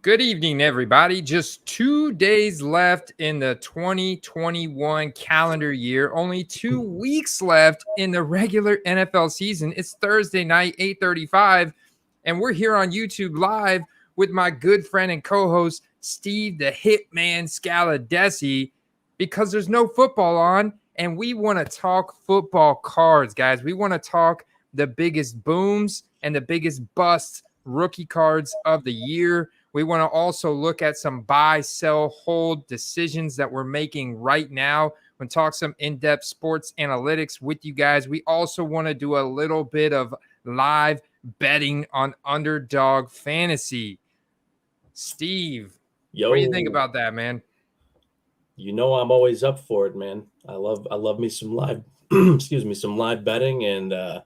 Good evening, everybody. Just 2 days left in the 2021 calendar year. Only 2 weeks left in the regular NFL season. It's Thursday night, 8:35, and we're here on YouTube Live with my good friend and co-host, Steve the Hitman Scaladesi, because there's no football on, and we want to talk football cards, guys. We want to talk the biggest booms and the biggest busts rookie cards of the year. We want to also look at some buy, sell, hold decisions that we're making right now. We'll talk some in-depth sports analytics with you guys. We also want to do a little bit of live betting on underdog fantasy. Steve, what do you think about that, man? You know I'm always up for it, man. I love me some live some live betting, and I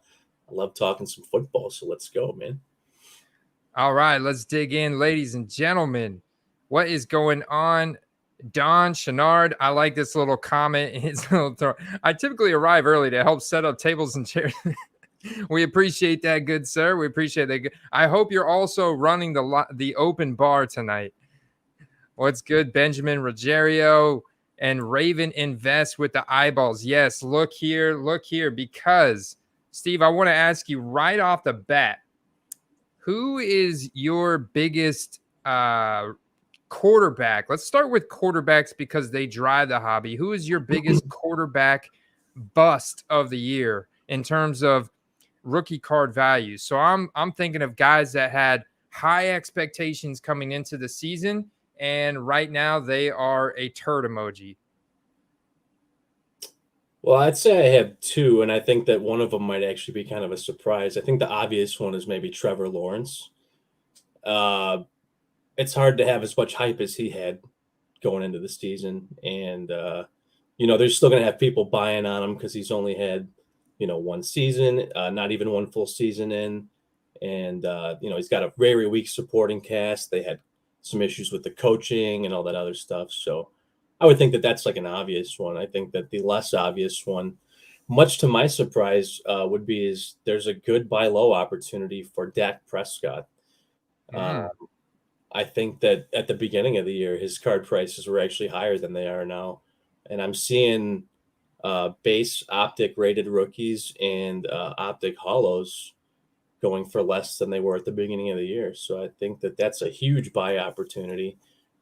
love talking some football. So let's go, man. All right, let's dig in, ladies and gentlemen. What is going on? Don Chenard, I like this little comment. I typically arrive early to help set up tables and chairs. We appreciate that, good sir. We appreciate that. I hope you're also running the open bar tonight. What's good, Benjamin Ruggiero and Raven Invest with the eyeballs. Yes, look here, because, Steve, I want to ask you right off the bat, who is your biggest quarterback? Let's start with quarterbacks because they drive the hobby. Who is your biggest quarterback bust of the year in terms of rookie card value? So I'm thinking of guys that had high expectations coming into the season, and right now they are a turd emoji. Well, I'd say I have two, and I think that one of them might actually be kind of a surprise. I think the obvious one is maybe Trevor Lawrence. It's hard to have as much hype as he had going into the season, and they're still going to have people buying on him because he's only had one season, not even one full season in, and he's got a very weak supporting cast. They had some issues with the coaching and all that other stuff, so I would think that that's like an obvious one. I think that the less obvious one, much to my surprise, would be is there's a good buy low opportunity for Dak Prescott. I think that at the beginning of the year, his card prices were actually higher than they are now. And I'm seeing base optic rated rookies and optic hollows going for less than they were at the beginning of the year. So I think that that's a huge buy opportunity.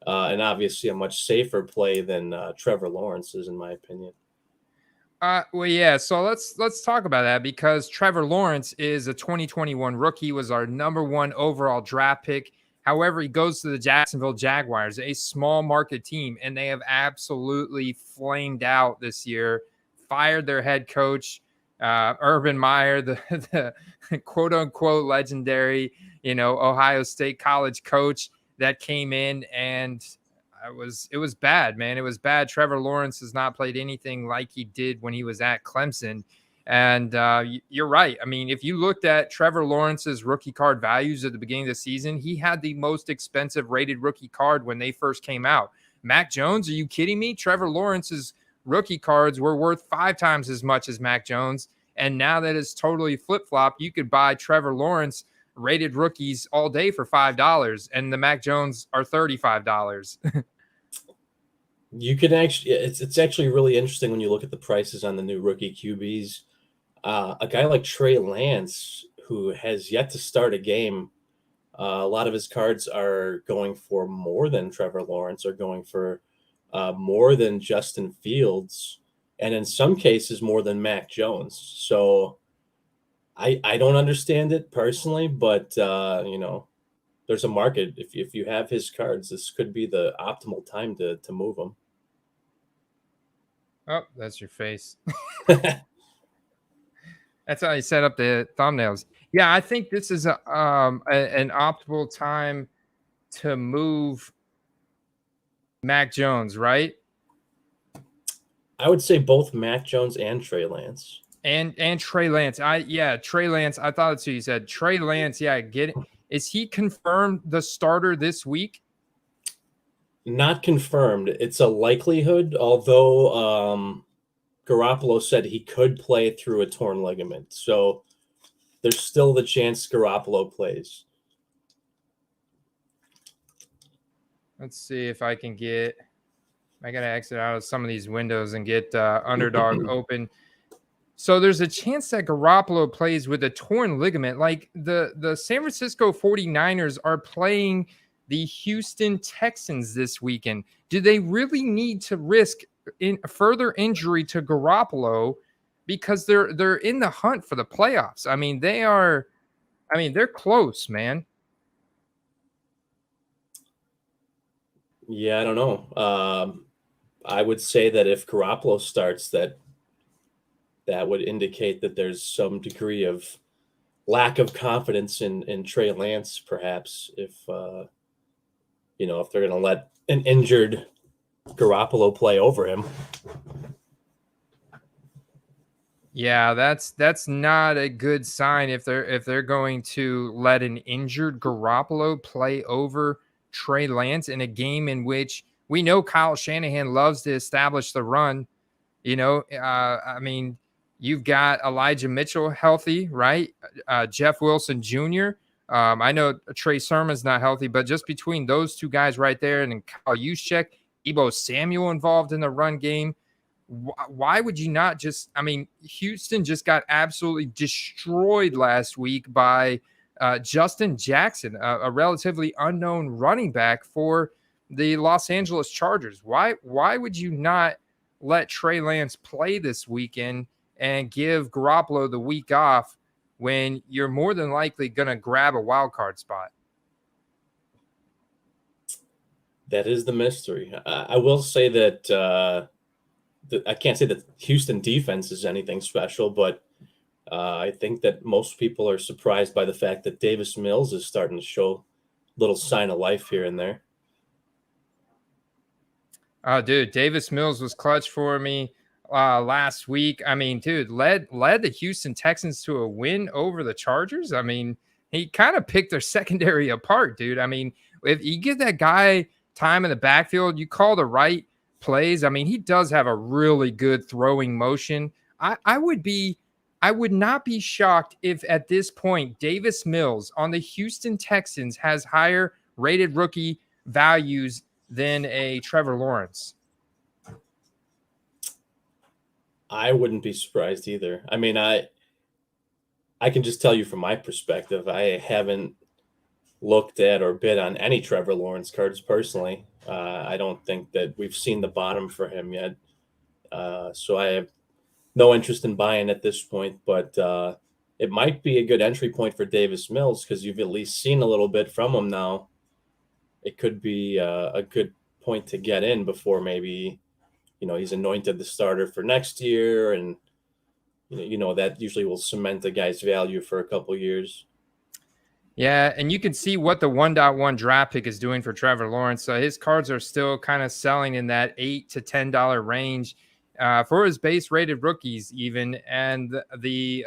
And obviously a much safer play than Trevor Lawrence is, in my opinion. Well, yeah. So let's talk about that, because Trevor Lawrence is a 2021 rookie, was our #1 overall draft pick. However, he goes to the Jacksonville Jaguars, a small market team, and they have absolutely flamed out this year. Fired their head coach, Urban Meyer, the quote unquote legendary, Ohio State college coach that came in, and it was bad, man. It was bad. Trevor Lawrence has not played anything like he did when he was at Clemson. And you're right. I mean, if you looked at Trevor Lawrence's rookie card values at the beginning of the season, he had the most expensive rated rookie card when they first came out. Mac Jones, are you kidding me? Trevor Lawrence's rookie cards were worth 5 times as much as Mac Jones. And now that it's totally flip-flop, you could buy Trevor Lawrence rated rookies all day for $5, and the Mac Jones are $35. You can actually, it's actually really interesting when you look at the prices on the new rookie QBs. A guy like Trey Lance, who has yet to start a game, a lot of his cards are going for more than Trevor Lawrence, or going for more than Justin Fields, and in some cases more than Mac Jones. So I don't understand it personally, but there's a market. If you have his cards, this could be the optimal time to move them. Oh, that's your face. That's how you set up the thumbnails. Yeah, I think this is an optimal time to move Mac Jones, right? I would say both Mac Jones and Trey Lance. And Trey Lance. Trey Lance. I thought that's who you said. Trey Lance, yeah, I get it. Is he confirmed the starter this week? Not confirmed. It's a likelihood, although Garoppolo said he could play through a torn ligament. So there's still the chance Garoppolo plays. Let's see if I can get. I gotta exit out of some of these windows and get underdog open. So there's a chance that Garoppolo plays with a torn ligament. Like the San Francisco 49ers are playing the Houston Texans this weekend. Do they really need to risk further injury to Garoppolo because they're in the hunt for the playoffs? I mean, they're close, man. Yeah, I don't know. I would say that if Garoppolo starts, that would indicate that there's some degree of lack of confidence in Trey Lance, perhaps, if if they're going to let an injured Garoppolo play over him. Yeah, that's not a good sign if they're going to let an injured Garoppolo play over Trey Lance in a game in which we know Kyle Shanahan loves to establish the run. I mean, you've got Elijah Mitchell healthy, right? Jeff Wilson Jr. I know Trey Sermon's not healthy, but just between those two guys right there, and then Kyle Juszczyk, Debo Samuel involved in the run game. Why would you not just? I mean, Houston just got absolutely destroyed last week by Justin Jackson, a relatively unknown running back for the Los Angeles Chargers. Why would you not let Trey Lance play this weekend and give Garoppolo the week off when you're more than likely going to grab a wild card spot? That is the mystery. I will say that I can't say that Houston defense is anything special, but I think that most people are surprised by the fact that Davis Mills is starting to show a little sign of life here and there. Oh, dude, Davis Mills was clutch for me last week. I mean, dude, led the Houston Texans to a win over the Chargers. I mean, he kind of picked their secondary apart, dude. I mean, if you give that guy time in the backfield, you call the right plays. I mean, he does have a really good throwing motion. I would not be shocked if at this point Davis Mills on the Houston Texans has higher rated rookie values than a Trevor Lawrence. I wouldn't be surprised either. I mean, I can just tell you from my perspective, I haven't looked at or bid on any Trevor Lawrence cards personally. I don't think that we've seen the bottom for him yet. So I have no interest in buying at this point, but it might be a good entry point for Davis Mills because you've at least seen a little bit from him now. It could be a good point to get in before maybe, he's anointed the starter for next year. And, that usually will cement a guy's value for a couple years. Yeah, and you can see what the 1.1 draft pick is doing for Trevor Lawrence. So his cards are still kind of selling in that $8 to $10 range for his base rated rookies even. And the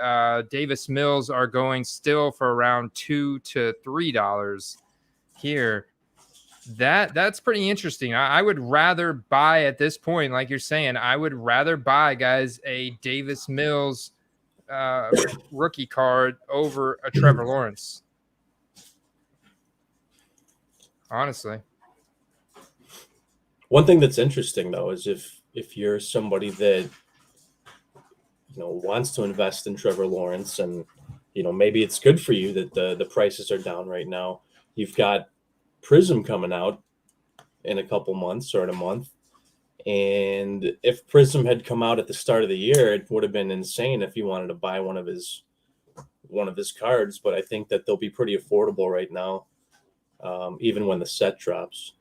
Davis Mills are going still for around $2 to $3 here. That's pretty interesting. I would rather buy at this point, like you're saying, I would rather buy, guys, a Davis Mills rookie card over a Trevor Lawrence. Honestly. One thing that's interesting though is if you're somebody that wants to invest in Trevor Lawrence and maybe it's good for you that the prices are down right now. You've got Prism coming out in a couple months or in a month. And if Prism had come out at the start of the year, it would have been insane if you wanted to buy one of his cards, but I think that they'll be pretty affordable right now. Even when the set drops.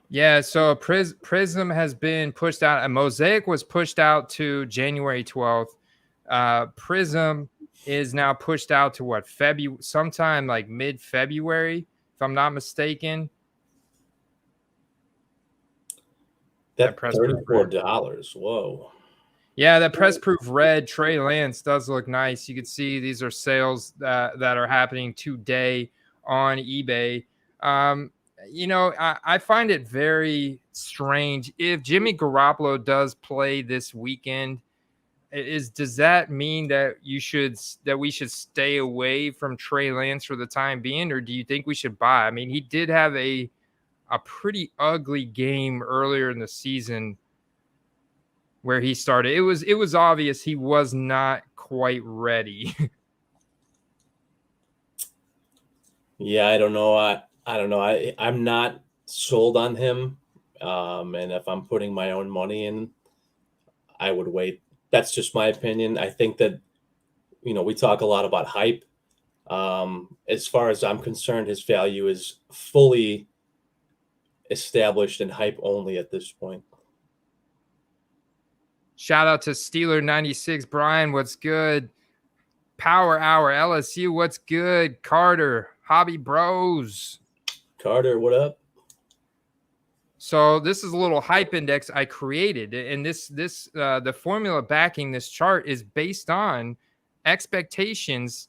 Yeah, so Prism has been pushed out. A Mosaic was pushed out to January 12th. Prism is now pushed out to what, sometime like mid-February, if I'm not mistaken. That $34. Whoa. Yeah, that press proof red Trey Lance does look nice. You can see these are sales that are happening today on eBay. I find it very strange if Jimmy Garoppolo does play this weekend. does that mean that we should stay away from Trey Lance for the time being, or do you think we should buy? I mean, he did have a pretty ugly game earlier in the season where he started. It was obvious he was not quite ready. Yeah, I don't know. I don't know. I'm not sold on him. And if I'm putting my own money in, I would wait. That's just my opinion. I think that, we talk a lot about hype. As far as I'm concerned, his value is fully established and hype only at this point. Shout out to Steeler 96. Brian, what's good? Power Hour LSU, what's good? Carter, Hobby Bros. Carter, what up? So this is a little hype index I created, and the formula backing this chart is based on expectations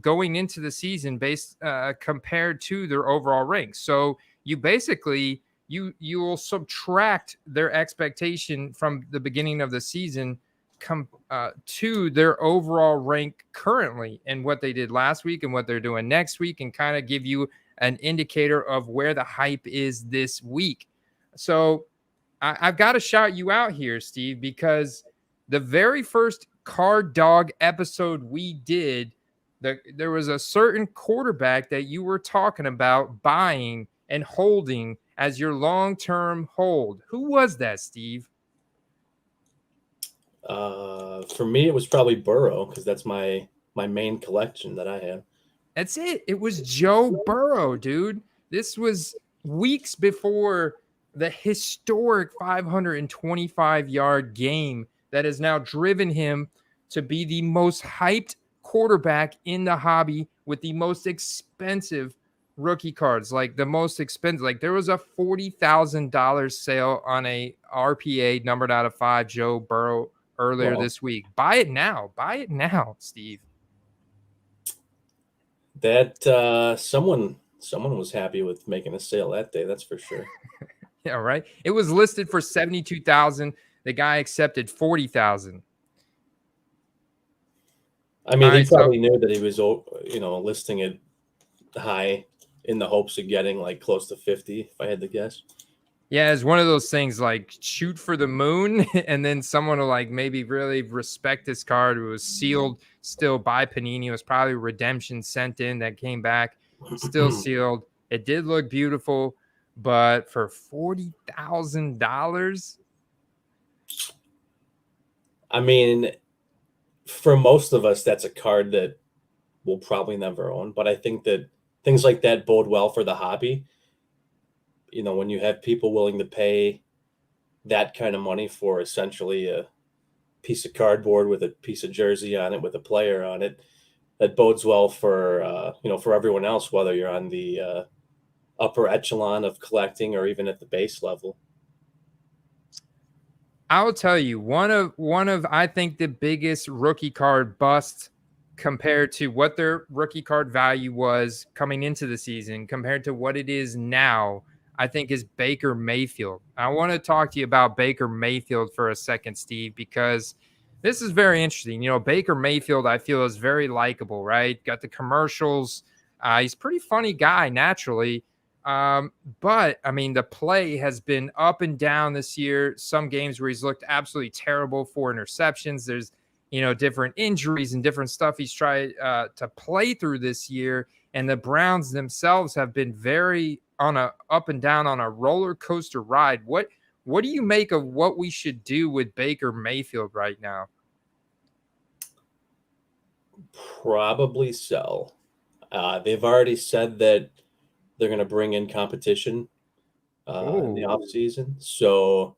going into the season based compared to their overall rank. So you basically you will subtract their expectation from the beginning of the season to their overall rank currently and what they did last week and what they're doing next week, and kind of give you an indicator of where the hype is this week. So I've got to shout you out here, Steve, because the very first Card Dog episode we did, there was a certain quarterback that you were talking about buying and holding as your long-term hold. Who was that, Steve? For me, it was probably Burrow, because that's my main collection that I have. That's it. It was Joe Burrow, dude. This was weeks before the historic 525-yard game that has now driven him to be the most hyped quarterback in the hobby with the most expensive rookie cards. Like the most expensive, like there was a $40,000 sale on a RPA numbered out of 5 Joe Burrow earlier this week. Buy it now, Steve. That someone was happy with making a sale that day, that's for sure. Yeah, right. It was listed for $72,000. The guy accepted $40,000. I mean, he probably knew that he was, listing it high in the hopes of getting like close to 50, if I had to guess. Yeah, it's one of those things like shoot for the moon, and then someone will like maybe really respect this card. It was sealed still by Panini. It was probably redemption sent in that came back, still sealed. It did look beautiful, but for $40,000, I mean, for most of us, that's a card that we'll probably never own. But I think that things like that bode well for the hobby. When you have people willing to pay that kind of money for essentially a piece of cardboard with a piece of jersey on it with a player on it, that bodes well for for everyone else, whether you're on the upper echelon of collecting or even at the base level. I'll tell you, one of I think the biggest rookie card busts compared to what their rookie card value was coming into the season compared to what it is now, I think, is Baker Mayfield. I want to talk to you about Baker Mayfield for a second, Steve, because this is very interesting. Baker Mayfield, I feel, is very likable, right? Got the commercials. He's a pretty funny guy naturally. But I mean, the play has been up and down this year. Some games where he's looked absolutely terrible, 4 interceptions. There's, different injuries and different stuff he's tried to play through this year. And the Browns themselves have been very on a up and down on a roller coaster ride. What do you make of what we should do with Baker Mayfield right now? Probably sell. They've already said that they're going to bring in competition in the offseason. So,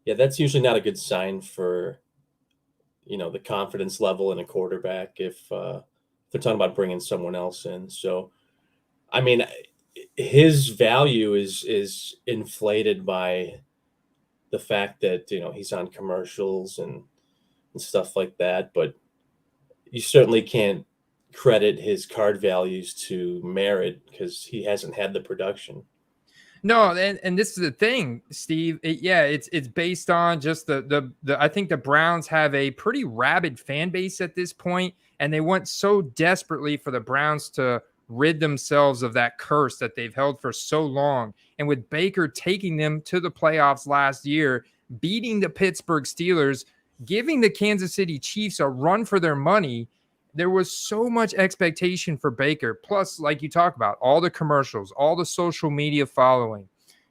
yeah, that's usually not a good sign for, the confidence level in a quarterback if they're talking about bringing someone else in. So, I mean, his value is inflated by the fact that, he's on commercials and stuff like that. But you certainly can't credit his card values to merit because he hasn't had the production. No, and this is the thing, Steve. It's based on just the I think the Browns have a pretty rabid fan base at this point, and they want so desperately for the Browns to rid themselves of that curse that they've held for so long. And with Baker taking them to the playoffs last year, beating the Pittsburgh Steelers, giving the Kansas City Chiefs a run for their money, there was so much expectation for Baker. Plus, like you talk about, all the commercials, all the social media following,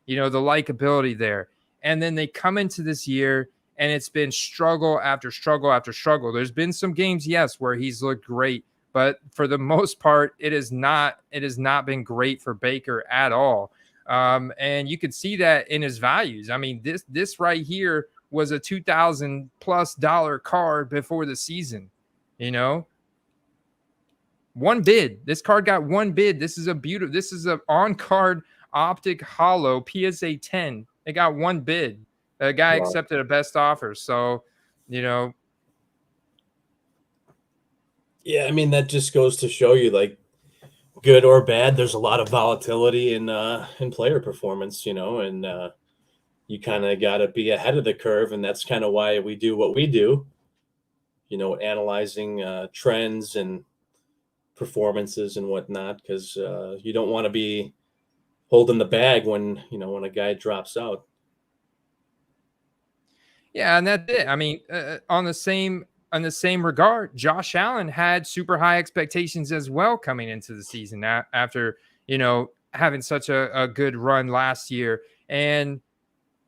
the likability there. And then they come into this year and it's been struggle after struggle after struggle. There's been some games, yes, where he's looked great, but for the most part, it has not been great for Baker at all. And you could see that in his values. I mean, this right here was a $2,000+ card before the season, one bid. This card got one bid. This is a on-card optic hollow PSA 10. It got one bid. The guy accepted a best offer. So, Yeah, I mean, that just goes to show you, like, good or bad, there's a lot of volatility in player performance, and you kind of got to be ahead of the curve, and that's kind of why we do what we do, analyzing trends and performances and whatnot, because you don't want to be holding the bag when a guy drops out. Yeah, and that's it. I mean, on the same regard, Josh Allen had super high expectations as well coming into the season after having such a good run last year, and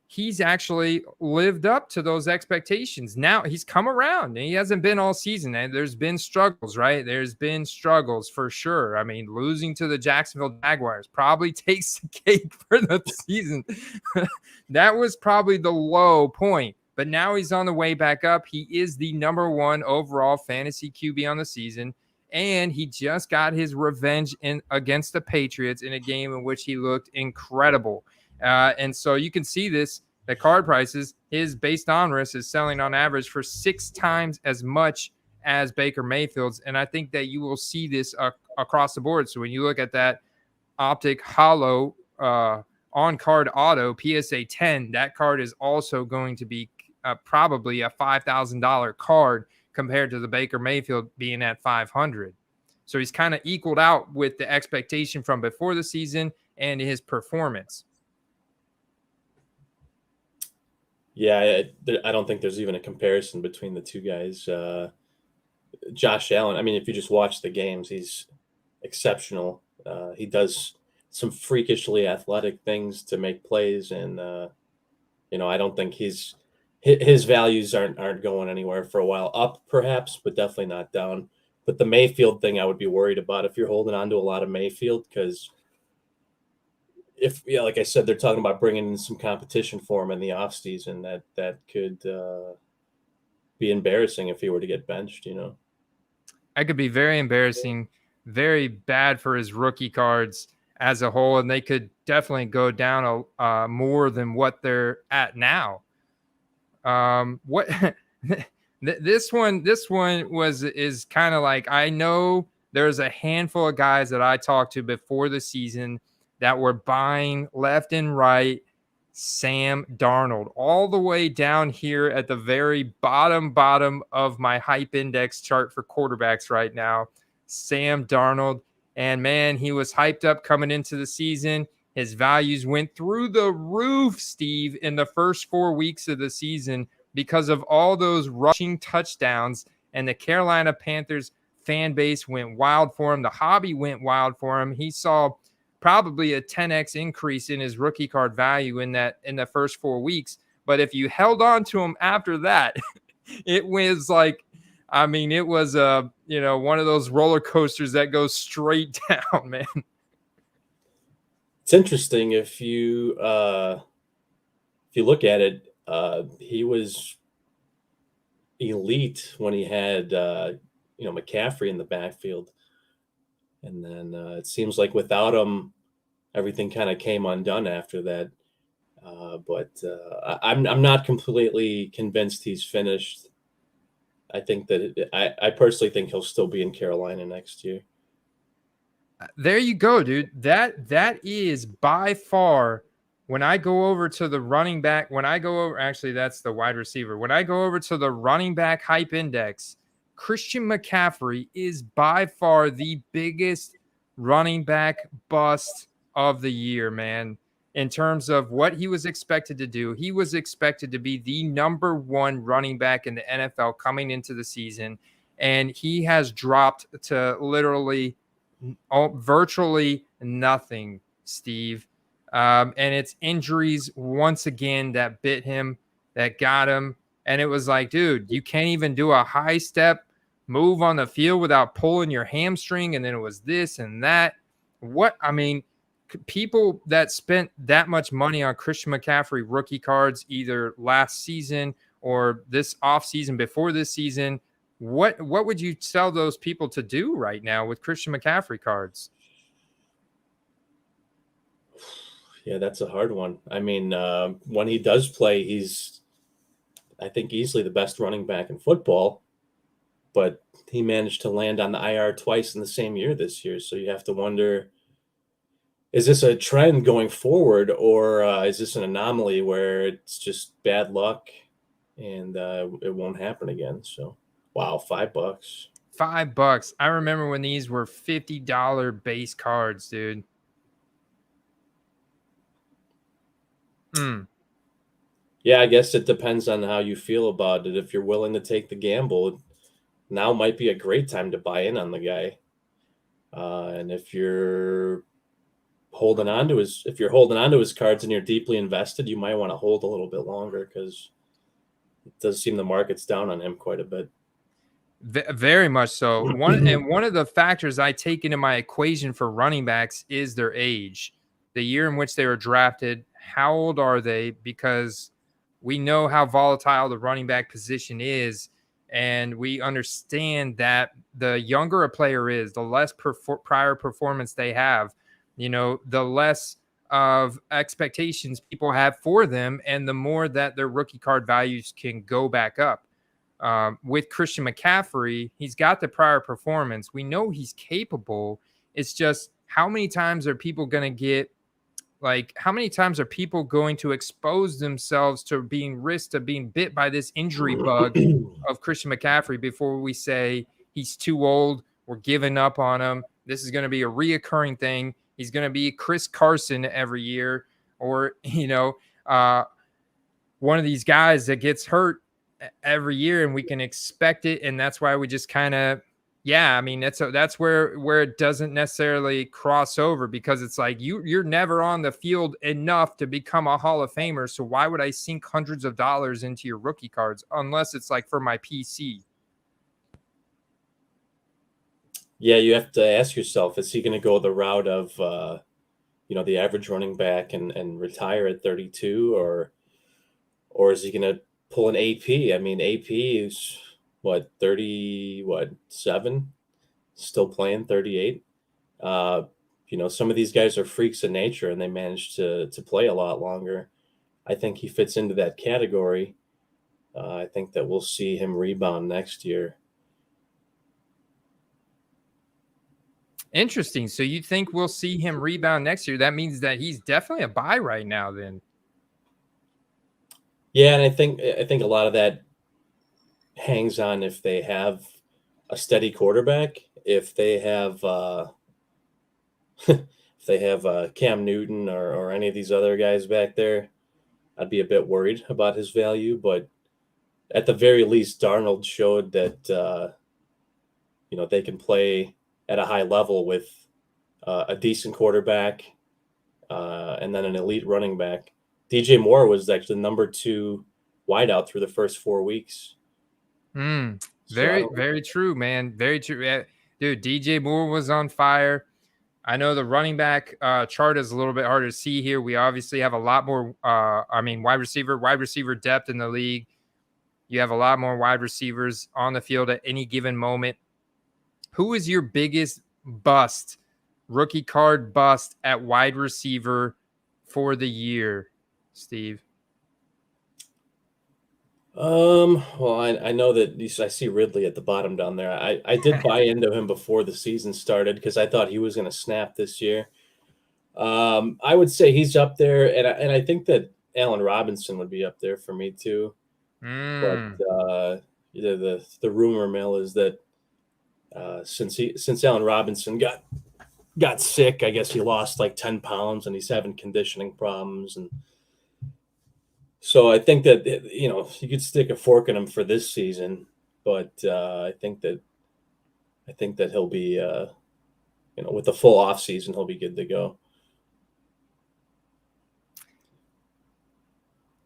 he's actually lived up to those expectations. Now he's come around, and he hasn't been all season. And there's been struggles, right? There's been struggles for sure. I mean, losing to the Jacksonville Jaguars probably takes the cake for the season. That was probably the low point. But now he's on the way back up. He is the number 1 overall fantasy QB on the season. And he just got his revenge against the Patriots in a game in which he looked incredible. And so you can see this, the card prices, his based on risk is selling on average for 6 times as much as Baker Mayfield's. And I think that you will see this across the board. So when you look at that optic hollow on-card auto PSA 10, that card is also going to be probably a $5,000 card compared to the Baker Mayfield being at $500. So he's kind of equaled out with the expectation from before the season and his performance. Yeah, I don't think there's even a comparison between the two guys. Josh Allen, I mean, if you just watch the games, he's exceptional. He does some freakishly athletic things to make plays, and I don't think his values aren't going anywhere for a while. Up perhaps, but definitely not down. But the Mayfield thing, I would be worried about if you're holding on to a lot of Mayfield, because like I said, they're talking about bringing in some competition for him in the offseason. That could be embarrassing if he were to get benched. That could be very embarrassing, very bad for his rookie cards as a whole, and they could definitely go down more than what they're at now. This one is kind of like, I know there's a handful of guys that I talked to before the season that were buying left and right Sam Darnold, all the way down here at the very bottom of my hype index chart for quarterbacks right now. Sam Darnold, and man, he was hyped up coming into the season. His values went through the roof, Steve, in the first 4 weeks of the season because of all those rushing touchdowns, and the Carolina Panthers fan base went wild for him. The hobby went wild for him. He saw probably a 10x increase in his rookie card value in the first 4 weeks. But if you held on to him after that, it was like, I mean, it was one of those roller coasters that goes straight down, man. It's interesting if you look at it. He was elite when he had McCaffrey in the backfield, and then it seems like without him, everything kind of came undone after that. But I'm not completely convinced he's finished. I think that I personally think he'll still be in Carolina next year. There you go, dude. That is by far when I go over to the running back, actually, that's the wide receiver. When I go over to the running back hype index, Christian McCaffrey is by far the biggest running back bust of the year, man. In terms of what he was expected to do, he was expected to be the number one running back in the NFL coming into the season. And he has dropped to literally virtually nothing, Steve. And it's injuries once again that bit him, that got him. And it was like, dude, you can't even do a high step move on the field without pulling your hamstring. And then it was this and that. What, I mean, people that spent that much money on Christian McCaffrey rookie cards, either last season or this offseason before this season, what would you tell those people to do right now with Christian McCaffrey cards? Yeah, that's a hard one. I mean, when he does play, he's, I think, easily the best running back in football, but he managed to land on the IR twice in the same year this year. So you have to wonder, is this a trend going forward, or is this an anomaly where it's just bad luck and it won't happen again? So, wow, $5. $5. I remember when these were $50 base cards, dude. Yeah, I guess it depends on how you feel about it. If you're willing to take the gamble, now might be a great time to buy in on the guy. And if you're holding on to his cards and you're deeply invested, you might want to hold a little bit longer, because it does seem the market's down on him quite a bit. Very much so. One of the factors I take into my equation for running backs is their age, the year in which they were drafted. How old are they? Because we know how volatile the running back position is, and we understand that the younger a player is, the less prior performance they have, the less of expectations people have for them, and the more that their rookie card values can go back up. With Christian McCaffrey, he's got the prior performance. We know he's capable. It's just, how many times are people going to expose themselves to being risked of being bit by this injury bug of Christian McCaffrey before we say he's too old, we're giving up on him, this is going to be a reoccurring thing, he's going to be Chris Carson every year, or one of these guys that gets hurt every year and we can expect it. And that's why we just kind of, that's where it doesn't necessarily cross over, because it's like you're never on the field enough to become a Hall of Famer. So why would I sink hundreds of dollars into your rookie cards unless it's like for my PC? Yeah, you have to ask yourself, is he going to go the route of the average running back and retire at 32, or is he going to pull an AP? I mean, AP is 37, still playing 38. Some of these guys are freaks of nature and they manage to play a lot longer. I think he fits into that category. I think that we'll see him rebound next year. Interesting. So you think we'll see him rebound next year? That means that he's definitely a buy right now then. Yeah, and I think a lot of that hangs on if they have a steady quarterback. If they have Cam Newton or any of these other guys back there, I'd be a bit worried about his value. But at the very least, Darnold showed that they can play at a high level with a decent quarterback and then an elite running back. DJ Moore was actually the number 2 wideout through the first 4 weeks. Very true, man. Very true. Dude, DJ Moore was on fire. I know the running back chart is a little bit harder to see here. We obviously have a lot more, wide receiver depth in the league. You have a lot more wide receivers on the field at any given moment. Who is your biggest bust, rookie card bust at wide receiver for the year, Steve? Well, I know that I see Ridley at the bottom down there. I did buy into him before the season started because I thought he was going to snap this year. I would say he's up there, and I think that Allen Robinson would be up there for me too. But the rumor mill is that since Allen Robinson got sick, I guess he lost like 10 pounds, and he's having conditioning problems, and so I think that you could stick a fork in him for this season, but I think that he'll be with the full off season he'll be good to go.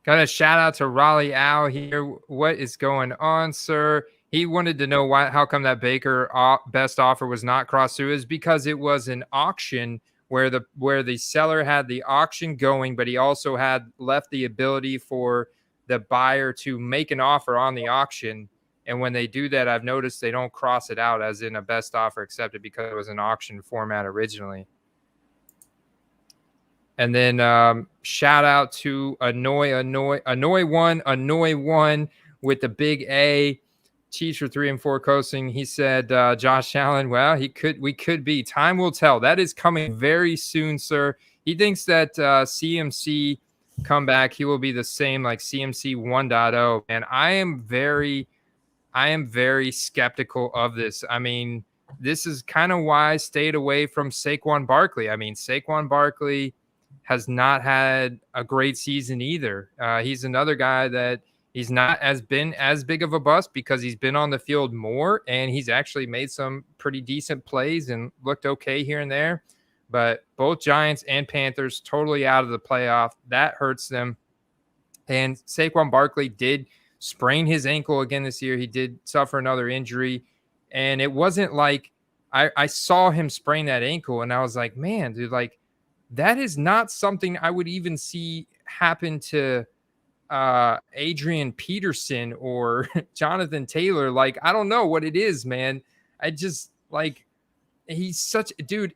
Got a shout out to Raleigh Owl here. What is going on, sir? He wanted to know how come that Baker best offer was not crossed through. Is because it was an auction where the seller had the auction going, but he also had left the ability for the buyer to make an offer on the auction. And when they do that, I've noticed they don't cross it out as in a best offer accepted because it was an auction format originally. And then shout out to Annoy one with the big A. Teacher 3 and 4 coasting. He said Josh Allen. Well, we could be. Time will tell. That is coming very soon, sir. He thinks that CMC comeback, he will be the same like CMC 1.0. And I am very skeptical of this. I mean, this is kind of why I stayed away from Saquon Barkley. I mean, Saquon Barkley has not had a great season either. He's another guy that he's not been as big of a bust because he's been on the field more, and he's actually made some pretty decent plays and looked okay here and there. But both Giants and Panthers totally out of the playoff. That hurts them. And Saquon Barkley did sprain his ankle again this year. He did suffer another injury. And it wasn't like I saw him sprain that ankle, and I was like, man, dude, like, that is not something I would even see happen to Adrian Peterson or Jonathan Taylor. Like, I don't know what it is, man. I just like, he's such a dude.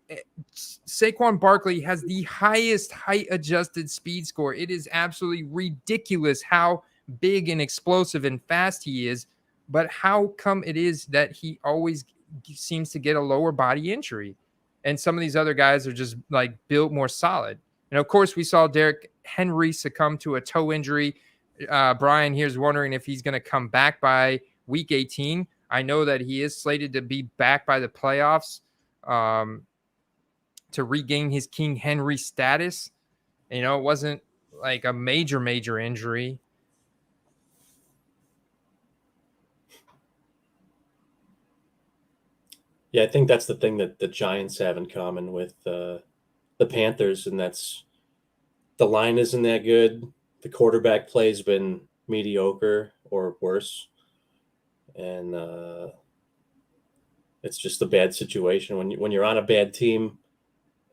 Saquon Barkley has the highest height adjusted speed score. It is absolutely ridiculous how big and explosive and fast he is. But how come it is that he always seems to get a lower body injury? And some of these other guys are just like built more solid. And of course, we saw Derrick Henry succumb to a toe injury. Brian here's wondering if he's going to come back by week 18. I know that he is slated to be back by the playoffs to regain his King Henry status. It wasn't like a major injury. Yeah, I think that's the thing that the Giants have in common with the Panthers, and that's the line isn't that good. The quarterback play's been mediocre or worse, and it's just a bad situation when you're on a bad team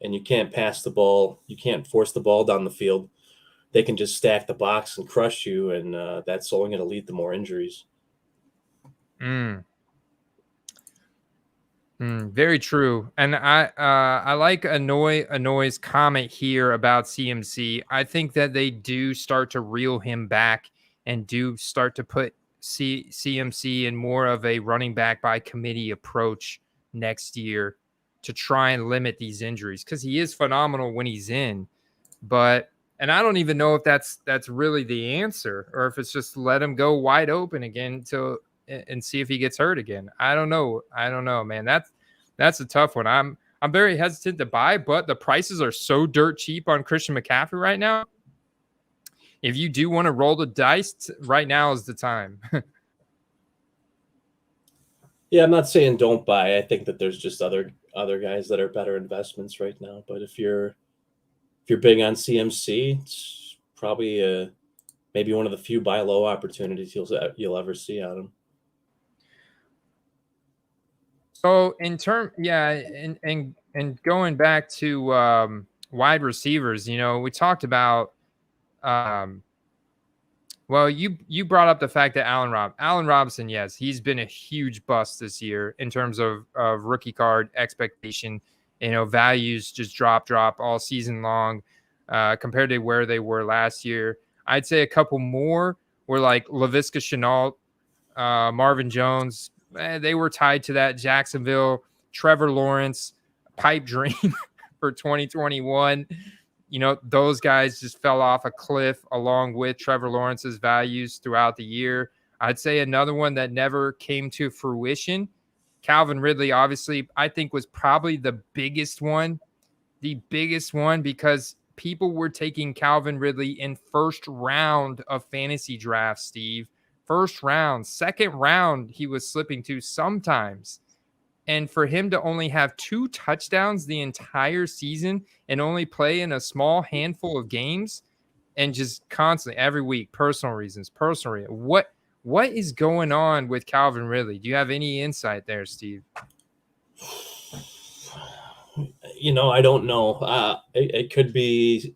and you can't pass the ball, you can't force the ball down the field. They can just stack the box and crush you, and that's only going to lead to more injuries. Very true. And I like Annoy's comment here about CMC. I think that they do start to reel him back and do start to put CMC in more of a running back by committee approach next year to try and limit these injuries, because he is phenomenal when he's in. And I don't even know if that's really the answer, or if it's just let him go wide open again and see if he gets hurt again. I don't know, man. That's a tough one. I'm very hesitant to buy, but the prices are so dirt cheap on Christian McCaffrey right now. If you do want to roll the dice, right now is the time. Yeah, I'm not saying don't buy. I think that there's just other guys that are better investments right now. But if you're big on CMC, it's probably maybe one of the few buy low opportunities you'll ever see on him. So and going back to wide receivers, we talked about well, you brought up the fact that Allen Robinson, yes, he's been a huge bust this year in terms of rookie card expectation. Values just drop all season long compared to where they were last year. I'd say a couple more were like Laviska Shenault, Marvin Jones. They were tied to that. Jacksonville, Trevor Lawrence, pipe dream. for 2021. Those guys just fell off a cliff along with Trevor Lawrence's values throughout the year. I'd say another one that never came to fruition, Calvin Ridley, obviously, I think was probably the biggest one because people were taking Calvin Ridley in first round of fantasy drafts, Steve. First round, second round, he was slipping to sometimes. And for him to only have 2 touchdowns the entire season and only play in a small handful of games and just constantly every week, personal reasons. What is going on with Calvin Ridley? Do you have any insight there, Steve? I don't know. It could be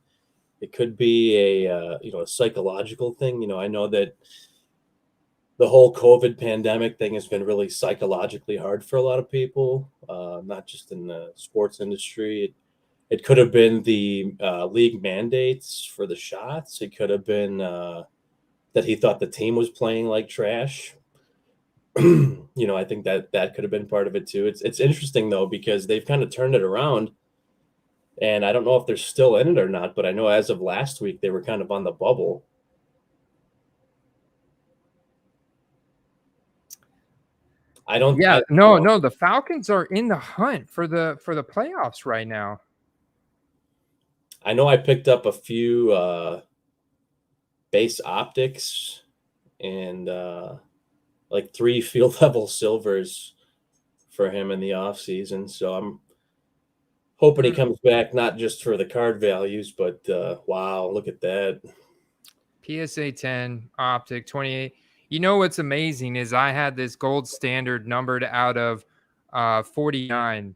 a a psychological thing. I know that the whole COVID pandemic thing has been really psychologically hard for a lot of people, not just in the sports industry. It could have been the league mandates for the shots. It could have been that he thought the team was playing like trash. I think that could have been part of it too. It's interesting though, because they've kind of turned it around, and I don't know if they're still in it or not, but I know as of last week, they were kind of on the bubble. No, the Falcons are in the hunt for the playoffs right now. I know I picked up a few base optics and like 3 field level silvers for him in the offseason. So I'm hoping he comes back, not just for the card values, but wow, look at that. PSA 10 optic 28. What's amazing is I had this gold standard numbered out of 49,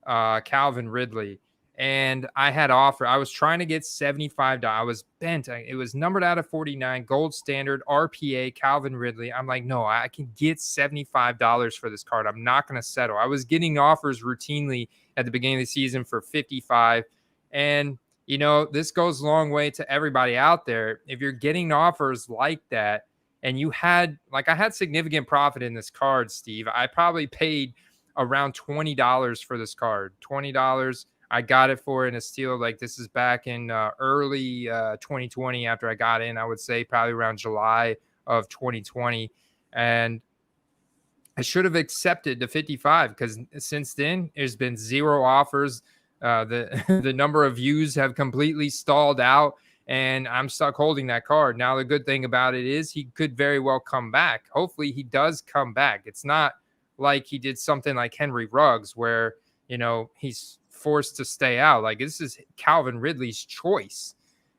Calvin Ridley. And I had offer. I was trying to get $75. I was bent. It was numbered out of 49, gold standard, RPA, Calvin Ridley. I'm like, no, I can get $75 for this card. I'm not going to settle. I was getting offers routinely at the beginning of the season for 55. And, this goes a long way to everybody out there. If you're getting offers like that, and I had significant profit in this card, Steve. I probably paid around $20 for this card. $20. I got it for in a steal. Like, this is back in early 2020 after I got in, I would say probably around July of 2020. And I should have accepted the 55 because since then there's been 0 offers. The number of views have completely stalled out, and I'm stuck holding that card. Now, the good thing about it is he could very well come back. Hopefully he does come back. It's not like he did something like Henry Ruggs where, he's forced to stay out. Like, this is Calvin Ridley's choice.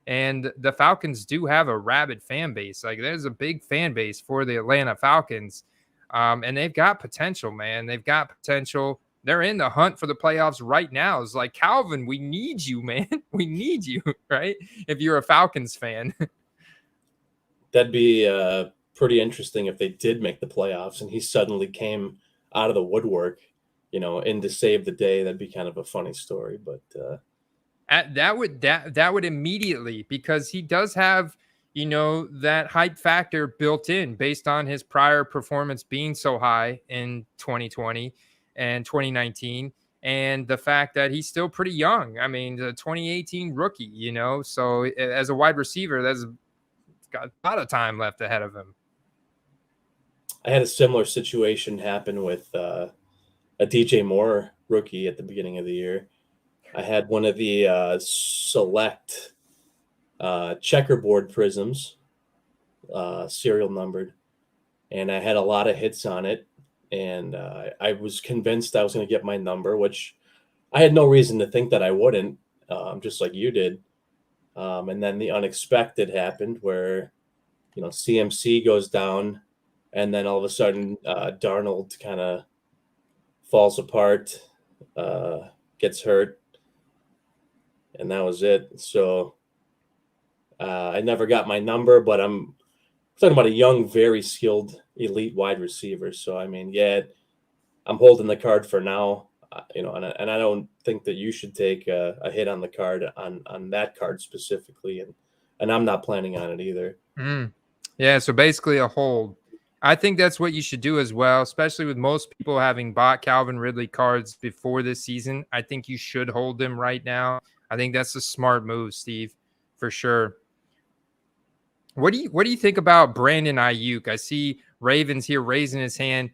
And the Falcons do have a rabid fan base. Like, there's a big fan base for the Atlanta Falcons. And they've got potential, man. They've got potential. They're in the hunt for the playoffs right now. It's like, Calvin, we need you, man. We need you, right? If you're a Falcons fan. That'd be pretty interesting if they did make the playoffs and he suddenly came out of the woodwork, in to save the day. That'd be kind of a funny story, but that would immediately, because he does have, that hype factor built in based on his prior performance being so high in 2020 and 2019, and the fact that he's still pretty young. I mean, the 2018 rookie, so as a wide receiver, that's got a lot of time left ahead of him. I had a similar situation happen with a DJ Moore rookie at the beginning of the year. I had one of the select checkerboard prisms, serial numbered, and I had a lot of hits on it. And I was convinced I was going to get my number, which I had no reason to think that I wouldn't, just like you did. And then the unexpected happened where, CMC goes down, and then all of a sudden Darnold kind of falls apart, gets hurt, and that was it. So I never got my number, but I'm talking about a young, very skilled, elite wide receiver. So, I mean, yeah, I'm holding the card for now, and I don't think that you should take a hit on the card on that card specifically. And I'm not planning on it either. Yeah. So basically a hold. I think that's what you should do as well, especially with most people having bought Calvin Ridley cards before this season. I think you should hold them right now. I think that's a smart move, Steve, for sure. What do you think about Brandon Iuke? I see Ravens here raising his hand.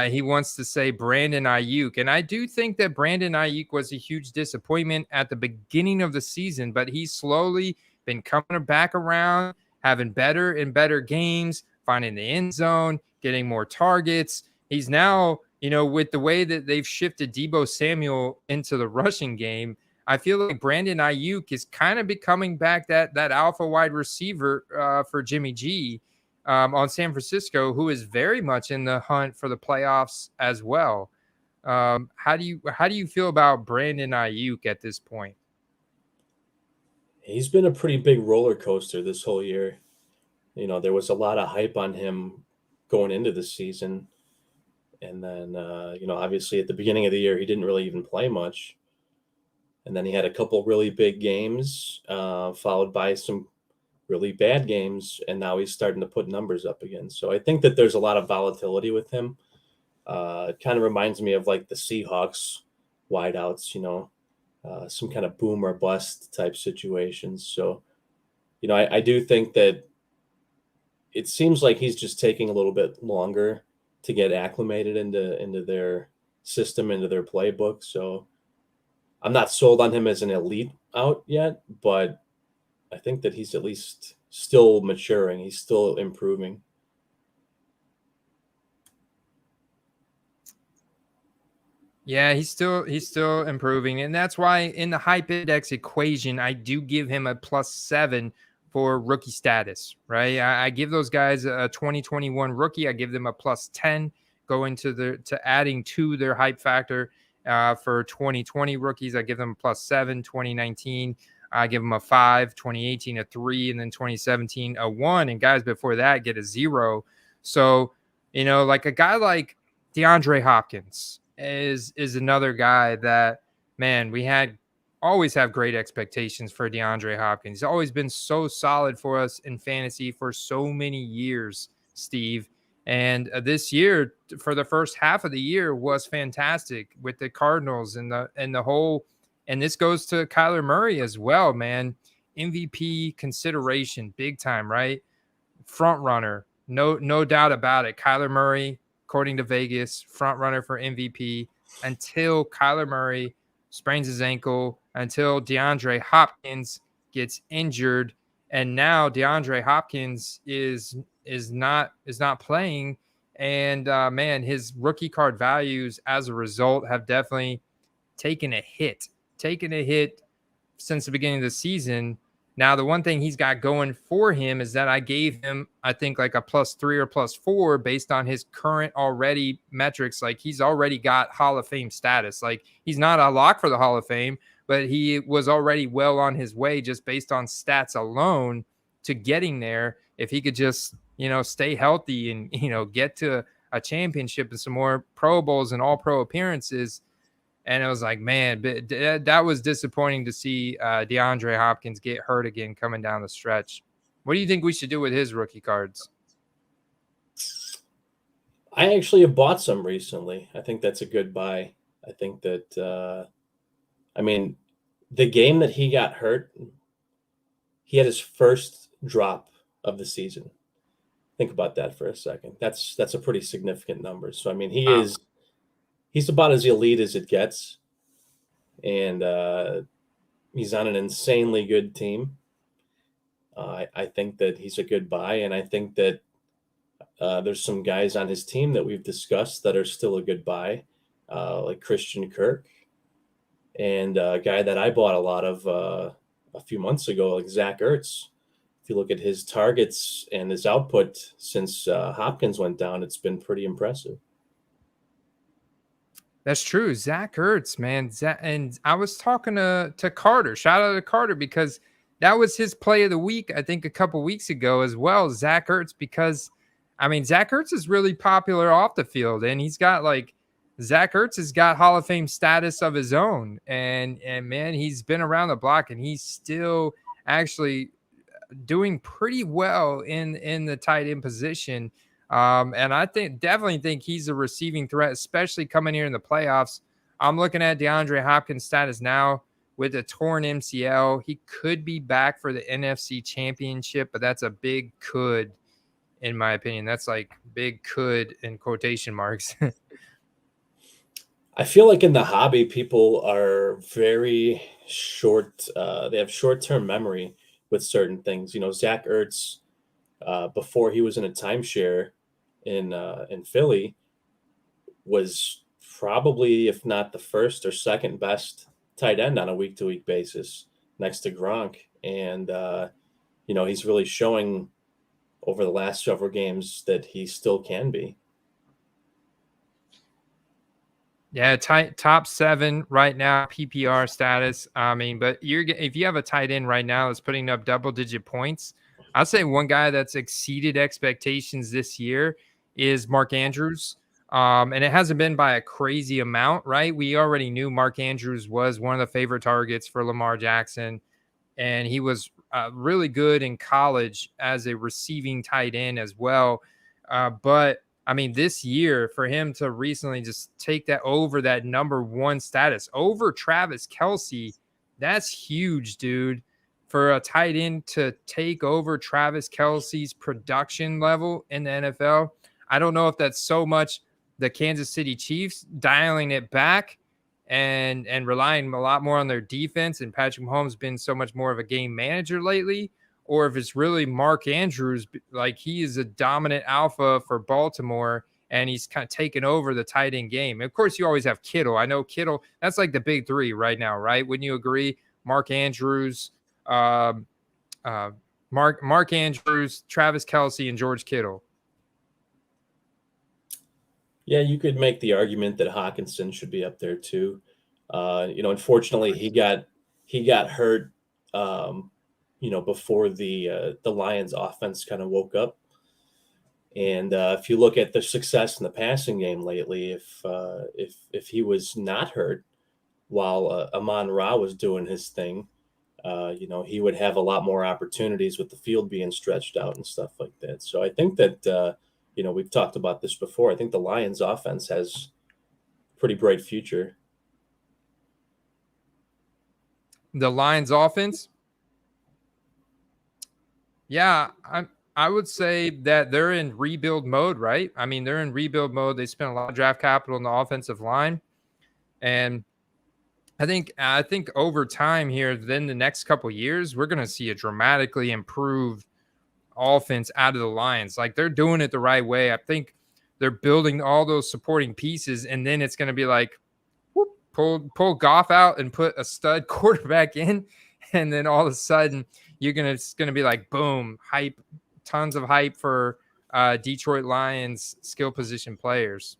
He wants to say Brandon Iuke, and I do think that Brandon Iuke was a huge disappointment at the beginning of the season, but he's slowly been coming back around, having better and better games, finding the end zone, getting more targets. He's now, with the way that they've shifted Deebo Samuel into the rushing game, I feel like Brandon Iuke is kind of becoming back that alpha wide receiver for Jimmy G on San Francisco, who is very much in the hunt for the playoffs as well. How do you feel about Brandon Iuke at this point? He's been a pretty big roller coaster this whole year. There was a lot of hype on him going into the season. And then, obviously at the beginning of the year, he didn't really even play much. And then he had a couple really big games, followed by some really bad games. And now he's starting to put numbers up again. So I think that there's a lot of volatility with him. It kind of reminds me of like the Seahawks wideouts, some kind of boom or bust type situations. So, I do think that it seems like he's just taking a little bit longer to get acclimated into their system, into their playbook. So I'm not sold on him as an elite out yet, but I think that he's at least still maturing. He's still improving. Yeah, he's still improving, and that's why in the hype index equation, I do give him a +7 for rookie status. Right, I give those guys a 2021 rookie. I give them a +10 going to adding to their hype factor. For 2020 rookies, I give them a +7. 2019, I give them a 5. 2018, a 3, and then 2017, a 1. And guys before that get a 0. So, like a guy like DeAndre Hopkins is another guy that, man, we always have great expectations for DeAndre Hopkins. He's always been so solid for us in fantasy for so many years, Steve. And this year, for the first half of the year, was fantastic with the Cardinals and the whole. And this goes to Kyler Murray as well, man. MVP consideration, big time, right? Front runner, no doubt about it. Kyler Murray, according to Vegas, front runner for MVP until Kyler Murray sprains his ankle, until DeAndre Hopkins gets injured, and now DeAndre Hopkins is not playing, and man, his rookie card values as a result have definitely taken a hit since the beginning of the season. Now, the one thing he's got going for him is that I gave him, I think, like a +3 or +4 based on his current already metrics. Like, he's already got Hall of Fame status. Like, he's not a lock for the Hall of Fame, but he was already well on his way just based on stats alone to getting there. If he could just, stay healthy and, get to a championship and some more Pro Bowls and all pro appearances. And it was like, man, that was disappointing to see DeAndre Hopkins get hurt again coming down the stretch. What do you think we should do with his rookie cards? I actually have bought some recently. I think that's a good buy. I think that, the game that he got hurt, he had his first drop of the season. Think about that for a second. That's a pretty significant number. So, he's about as elite as it gets. And he's on an insanely good team. I think that he's a good buy. And I think that there's some guys on his team that we've discussed that are still a good buy, like Christian Kirk. And a guy that I bought a lot of a few months ago, like Zach Ertz. If you look at his targets and his output since Hopkins went down, it's been pretty impressive. That's true. Zach Ertz, man. And I was talking to Carter. Shout out to Carter, because that was his play of the week, I think, a couple weeks ago as well, Zach Ertz, because, Zach Ertz is really popular off the field, and Zach Ertz has got Hall of Fame status of his own. And man, he's been around the block, and he's still actually doing pretty well in the tight end position. And I definitely think he's a receiving threat, especially coming here in the playoffs. I'm looking at DeAndre Hopkins' status now with a torn MCL. He could be back for the NFC Championship, but that's a big could, in my opinion. That's like big could in quotation marks. I feel like in the hobby, people are very short. They have short-term memory with certain things. Zach Ertz, before he was in a timeshare in Philly, was probably, if not the first or second best tight end on a week-to-week basis, next to Gronk. And he's really showing over the last several games that he still can be. Yeah, top 7 right now, PPR status. I mean, but if you have a tight end right now that's putting up double-digit points, I'll say one guy that's exceeded expectations this year is Mark Andrews. And it hasn't been by a crazy amount, right? We already knew Mark Andrews was one of the favorite targets for Lamar Jackson, and he was really good in college as a receiving tight end as well. But I mean, this year for him to recently just take that over that number 1 status over Travis Kelce, that's huge, dude. For a tight end to take over Travis Kelce's production level in the NFL, I don't know if that's so much the Kansas City Chiefs dialing it back and relying a lot more on their defense, and Patrick Mahomes been so much more of a game manager lately, or if it's really Mark Andrews, like he is a dominant alpha for Baltimore and he's kind of taken over the tight end game. Of course, you always have Kittle. I know Kittle, that's like the big 3 right now, right? Wouldn't you agree? Mark Andrews, Mark Andrews, Travis Kelce, and George Kittle. Yeah, you could make the argument that Hawkinson should be up there too. Unfortunately, he got hurt. Before the Lions offense kind of woke up. And if you look at the success in the passing game lately, if he was not hurt while Amon-Ra was doing his thing, he would have a lot more opportunities with the field being stretched out and stuff like that. So I think that we've talked about this before. I think the Lions offense has a pretty bright future. The Lions offense? Yeah, I would say that they're in rebuild mode, right? I mean, they're in rebuild mode. They spent a lot of draft capital in the offensive line, and I think over time here, then the next couple of years, we're going to see a dramatically improved offense out of the Lions. Like they're doing it the right way. I think they're building all those supporting pieces, and then it's going to be like, whoop, pull Goff out and put a stud quarterback in, and then all of a sudden it's going to be like boom, hype, tons of hype for Detroit Lions skill position players.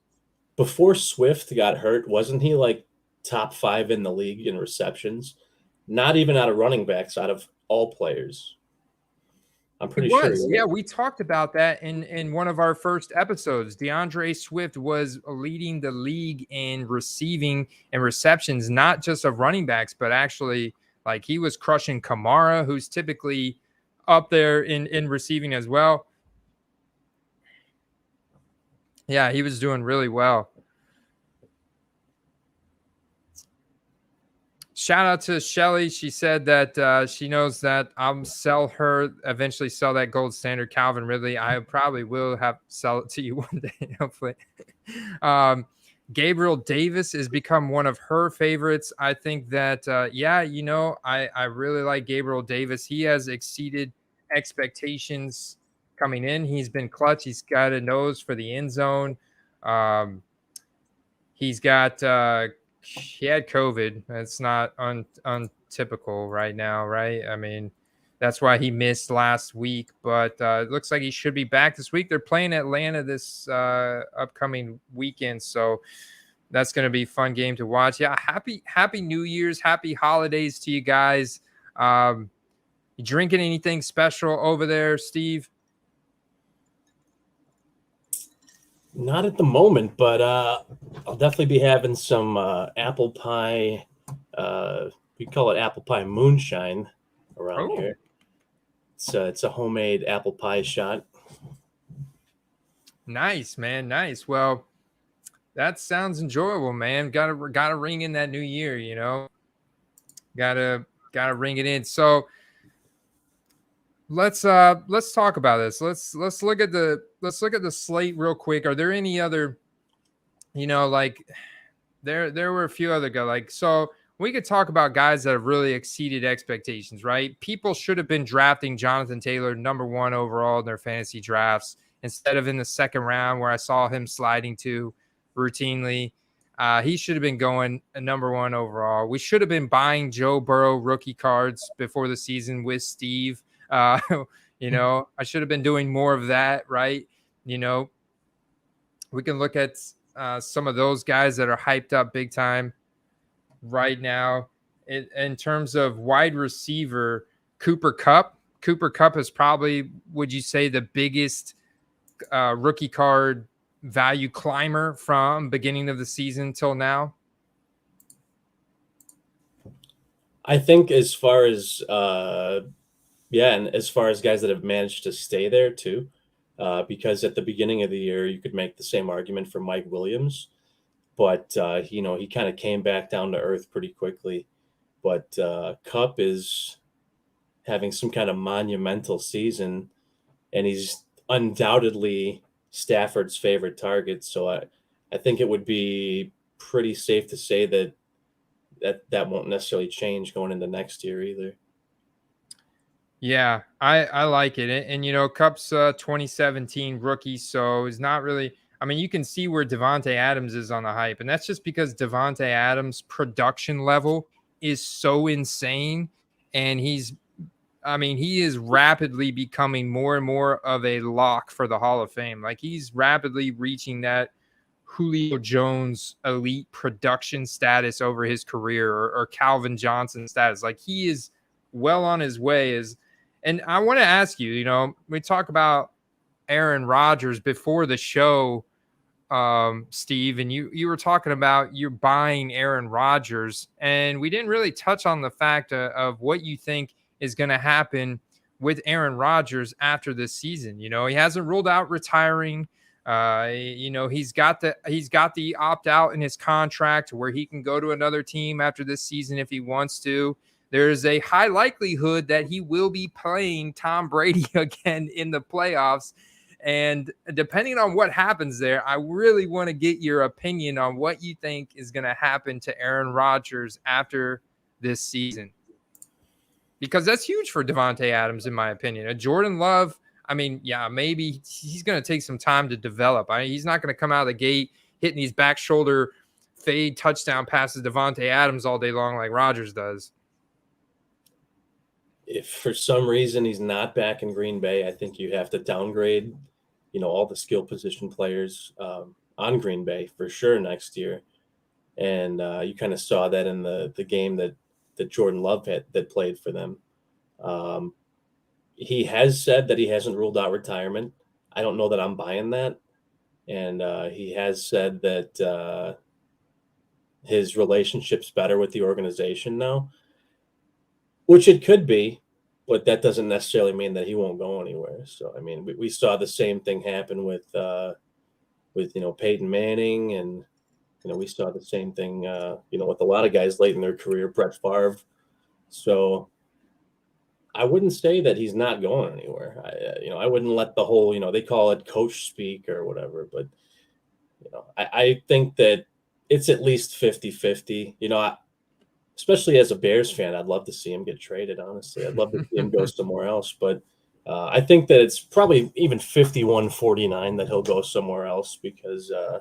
Before Swift got hurt, wasn't he like top 5 in the league in receptions? Not even out of running backs, out of all players. I'm pretty sure. Yeah, we talked about that in one of our first episodes. DeAndre Swift was leading the league in receiving and receptions, not just of running backs, but actually like he was crushing Kamara, who's typically up there in receiving as well. Yeah, he was doing really well. Shout out to Shelly. She said that she knows that I'll eventually sell that gold standard Calvin Ridley. I probably will sell it to you one day, hopefully. Gabriel Davis has become one of her favorites. I think that, I really like Gabriel Davis. He has exceeded expectations coming in. He's been clutch. He's got a nose for the end zone. He's got he had COVID. It's not untypical right now, right? I mean, that's why he missed last week, but it looks like he should be back this week. They're playing Atlanta this upcoming weekend, so that's going to be a fun game to watch. Yeah, happy New Year's, happy holidays to you guys. You drinking anything special over there, Steve? Not at the moment, but I'll definitely be having some apple pie. We call it apple pie moonshine around here. It's a homemade apple pie shot. Nice, man. Nice. Well, that sounds enjoyable, man. Gotta ring in that new year, you know. Gotta ring it in. So let's talk about this. Let's look at the slate real quick. Are there any other, you know, like there were a few other guys, like, so we could talk about guys that have really exceeded expectations, right? People should have been drafting Jonathan Taylor number 1 overall in their fantasy drafts instead of in the second round where I saw him sliding to routinely. He should have been going a number 1 overall. We should have been buying Joe Burrow rookie cards before the season with Steve. Uh, you know, I should have been doing more of that, right? You know, we can look at some of those guys that are hyped up big time right now. In terms of wide receiver, Cooper Kupp. Cooper Kupp is probably, would you say, the biggest rookie card value climber from beginning of the season till now? I think as far as and as far as guys that have managed to stay there too, because at the beginning of the year you could make the same argument for Mike Williams, but you know, he kind of came back down to earth pretty quickly. But Kupp is having some kind of monumental season, and he's undoubtedly Stafford's favorite target. So I think it would be pretty safe to say that won't necessarily change going into next year either. Yeah, I like it. And you know, Kupp's 2017 rookie, so is not really, I mean, you can see where Devontae Adams is on the hype, and that's just because Devontae Adams' production level is so insane, and he is rapidly becoming more and more of a lock for the Hall of Fame. Like, he's rapidly reaching that Julio Jones elite production status over his career, or Calvin Johnson status. Like, he is well on his way. And I want to ask you, you know, we talk about Aaron Rodgers before the show, Steve, and you were talking about you're buying Aaron Rodgers, and we didn't really touch on the fact of what you think is going to happen with Aaron Rodgers after this season. You know, he hasn't ruled out retiring. You know, he's got the opt out in his contract where he can go to another team after this season if he wants to. There's a high likelihood that he will be playing Tom Brady again in the playoffs. And depending on what happens there, I really want to get your opinion on what you think is going to happen to Aaron Rodgers after this season. Because that's huge for Devontae Adams, in my opinion. Jordan Love, I mean, yeah, maybe he's going to take some time to develop. He's not going to come out of the gate hitting these back shoulder fade touchdown passes Devontae Adams all day long like Rodgers does. If for some reason he's not back in Green Bay, I think you have to downgrade, you know, all the skill position players on Green Bay for sure next year. And you kind of saw that in the game that Jordan Love that played for them. He has said that he hasn't ruled out retirement. I don't know that I'm buying that. And he has said that his relationship's better with the organization now, which it could be, but that doesn't necessarily mean that he won't go anywhere. So, I mean, we saw the same thing happen with you know, Peyton Manning, and you know, we saw the same thing you know, with a lot of guys late in their career, Brett Favre. So I wouldn't say that he's not going anywhere. You know, I wouldn't let the whole, you know, they call it coach speak or whatever, but you know, I think that it's at least 50-50. You know, especially as a Bears fan, I'd love to see him get traded, honestly. I'd love to see him go somewhere else. But I think that it's probably even 51-49 that he'll go somewhere else because, I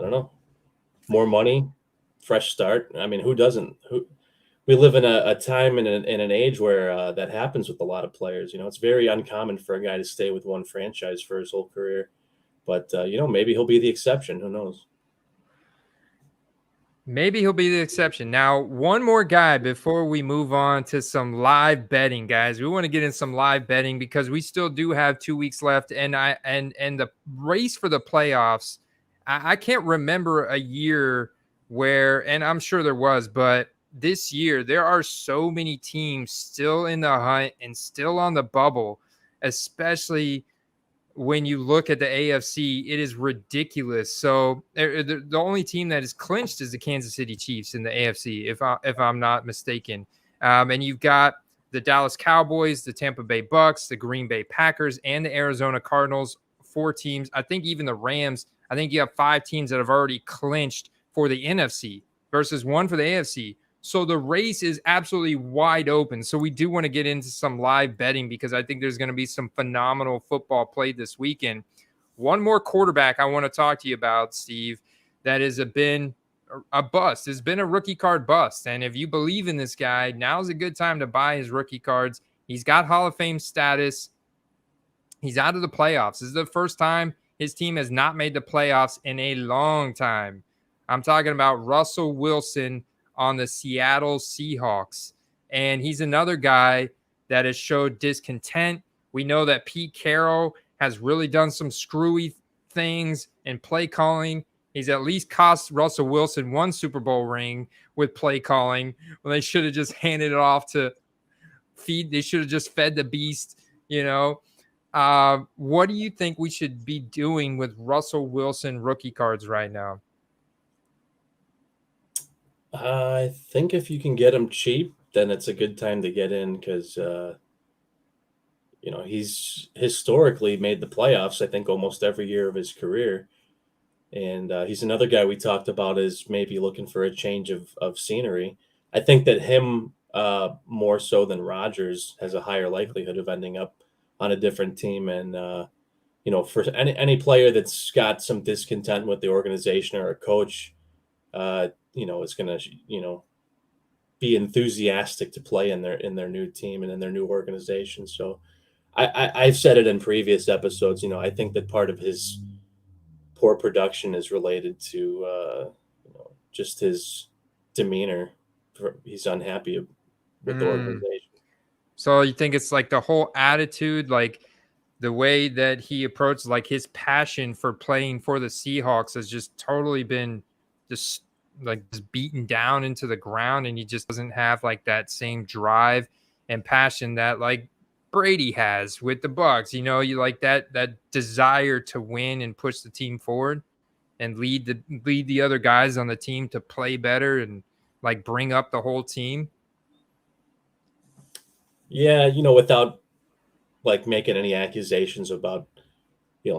don't know, more money, fresh start. I mean, who doesn't? We live in a time and an age where that happens with a lot of players. You know, it's very uncommon for a guy to stay with one franchise for his whole career. But, you know, maybe he'll be the exception. Who knows? Maybe he'll be the exception. Now, one more guy before we move on to some live betting, guys. We want to get in some live betting because we still do have 2 weeks left, and the race for the playoffs. I can't remember a year where, and I'm sure there was, but this year there are so many teams still in the hunt and still on the bubble, especially when you look at the AFC, it is ridiculous. So the only team that is clinched is the Kansas City Chiefs in the AFC, if I'm not mistaken. And you've got the Dallas Cowboys, the Tampa Bay Bucks, the Green Bay Packers, and the Arizona Cardinals. 4 teams. I think even the Rams. I think you have 5 teams that have already clinched for the NFC versus 1 for the AFC. So the race is absolutely wide open. So we do want to get into some live betting because I think there's going to be some phenomenal football played this weekend. One more quarterback I want to talk to you about, Steve, that has been a bust. Has been a rookie card bust. And if you believe in this guy, now's a good time to buy his rookie cards. He's got Hall of Fame status. He's out of the playoffs. This is the first time his team has not made the playoffs in a long time. I'm talking about Russell Wilson on the Seattle Seahawks. And he's another guy that has showed discontent. We know that Pete Carroll has really done some screwy things in play calling. He's at least cost Russell Wilson 1 Super Bowl ring with play calling when they should have just handed it off to feed. They should have just fed the beast, you know. What do you think we should be doing with Russell Wilson rookie cards right now? I think if you can get him cheap, then it's a good time to get in because, he's historically made the playoffs, I think, almost every year of his career. And he's another guy we talked about as maybe looking for a change of scenery. I think that him more so than Rodgers has a higher likelihood of ending up on a different team. And, for any player that's got some discontent with the organization or a coach, is going to, be enthusiastic to play in their new team and in their new organization. So I've said it in previous episodes, I think that part of his poor production is related to, just his demeanor. He's unhappy with the organization. So you think it's like the whole attitude, like the way that he approached, like his passion for playing for the Seahawks has just totally been just beaten down into the ground, and he just doesn't have like that same drive and passion that like Brady has with the Bucks. You like that desire to win and push the team forward and lead the other guys on the team to play better and like bring up the whole team. Yeah, without like making any accusations about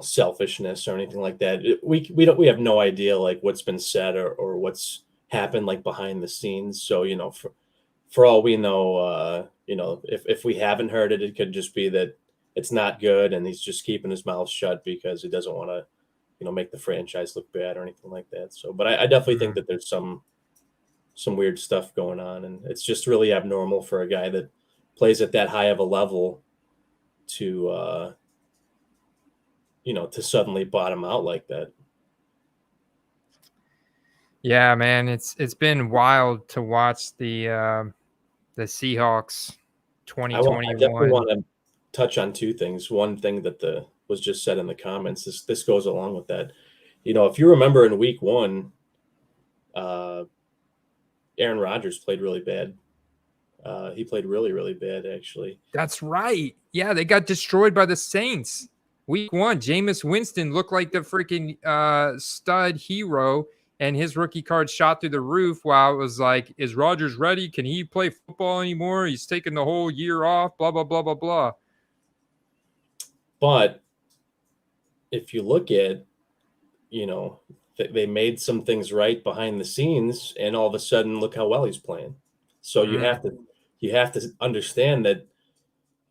selfishness or anything like that. We have no idea like what's been said or what's happened like behind the scenes. So for all we know, if we haven't heard it, it could just be that it's not good and he's just keeping his mouth shut because he doesn't want to make the franchise look bad or anything like that. So, but I definitely think that there's some weird stuff going on, and it's just really abnormal for a guy that plays at that high of a level to to suddenly bottom out like that. Yeah, man, it's been wild to watch the Seahawks 2021. I definitely want to touch on 2 things. One thing that was just said in the comments. This goes along with that. If you remember in week 1, Aaron Rodgers played really bad. He played really, really bad, actually. That's right. Yeah, they got destroyed by the Saints. Week 1, Jameis Winston looked like the freaking stud hero, and his rookie card shot through the roof while it was like, is Rodgers ready? Can he play football anymore? He's taking the whole year off, blah, blah, blah, blah, blah. But if you look at, they made some things right behind the scenes, and all of a sudden, look how well he's playing. So you have to understand that,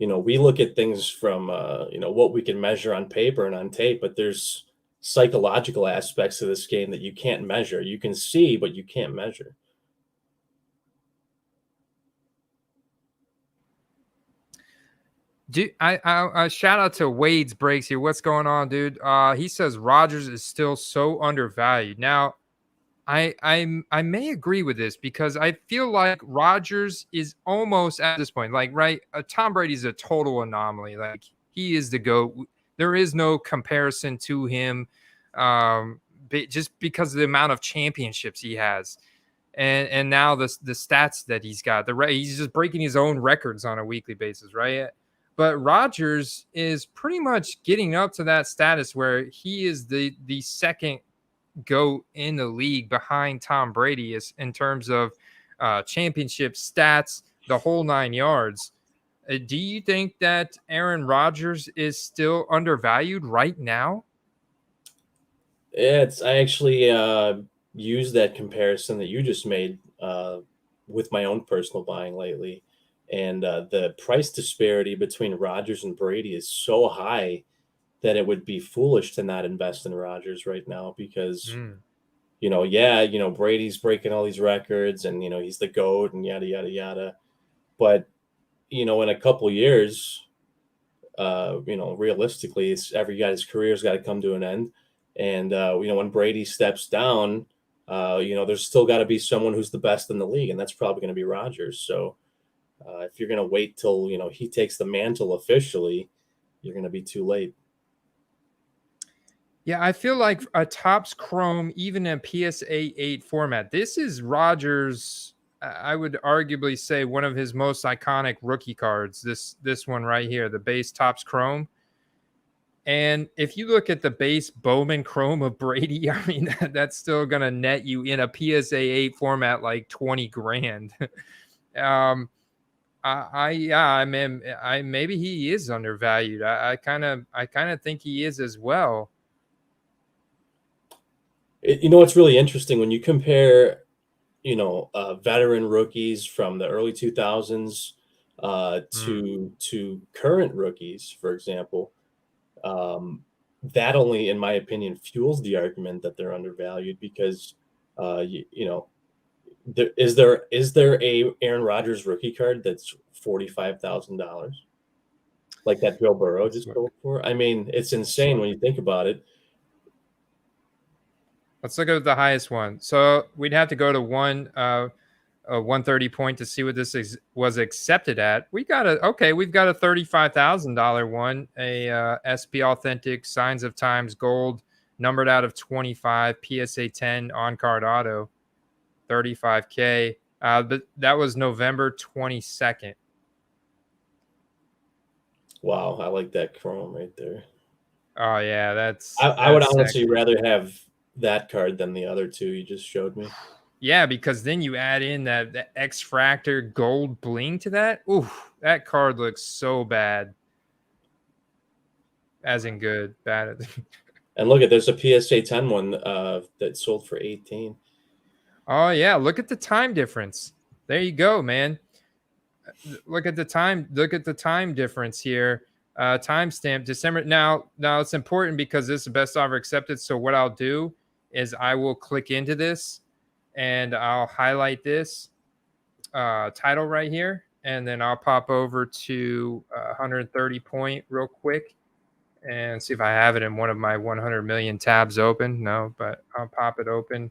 we look at things from, what we can measure on paper and on tape, but there's psychological aspects of this game that you can't measure. You can see, but you can't measure. Dude, I shout out to Wade's Breaks here. What's going on, dude? He says Rodgers is still so undervalued. Now, I may agree with this because I feel like Rodgers is almost at this point, like, right? Tom Brady's a total anomaly. Like, he is the GOAT. There is no comparison to him, just because of the amount of championships he has, and now the stats that he's got. He's just breaking his own records on a weekly basis, right? but Rodgers is pretty much getting up to that status where he is the second GOAT in the league behind Tom Brady is in terms of championship stats, the whole 9 yards. Do you think that Aaron Rodgers is still undervalued right now? I actually used that comparison that you just made with my own personal buying lately. And the price disparity between Rodgers and Brady is so high that it would be foolish to not invest in Rodgers right now because, Mm. Brady's breaking all these records and, he's the GOAT and yada, yada, yada. But, in a couple years, realistically, every guy's career's got to come to an end. And, when Brady steps down, there's still got to be someone who's the best in the league, and that's probably going to be Rodgers. So if you're going to wait till, he takes the mantle officially, you're going to be too late. Yeah, I feel like a Topps Chrome, even in PSA 8 format, this is Rodgers. I would arguably say one of his most iconic rookie cards. This one right here, the base Topps Chrome. And if you look at the base Bowman Chrome of Brady, I mean that's still gonna net you in a PSA 8 format like 20 grand. Maybe he is undervalued. I kind of think he is as well. It's really interesting when you compare, veteran rookies from the early 2000s to current rookies, for example. That only, in my opinion, fuels the argument that they're undervalued because, is there a Aaron Rodgers rookie card that's $45,000 like that Joe Burrow just sold for? I mean, it's insane when you think about it. Let's look at the highest one. So we'd have to go to 130 point to see what this was accepted at. We've got a $35,000 one, a SP Authentic Signs of Times Gold, numbered out of 25, PSA 10 on card auto, $35K. But that was November 22nd. Wow, I like that chrome right there. Oh yeah, I would honestly rather have that card than the other two you just showed me. Yeah, because then you add in that X-Fractor gold bling to that. Ooh, that card looks so bad. As in good, bad. And look there's a PSA 10 one that sold for 18. Oh yeah, look at the time difference. There you go, man. Look at the time difference here. Timestamp December. Now it's important because this is best offer accepted. So what I'll do is I will click into this and I'll highlight this title right here, and then I'll pop over to 130 point real quick and see if I have it in one of my 100 million tabs open. No, but I'll pop it open. I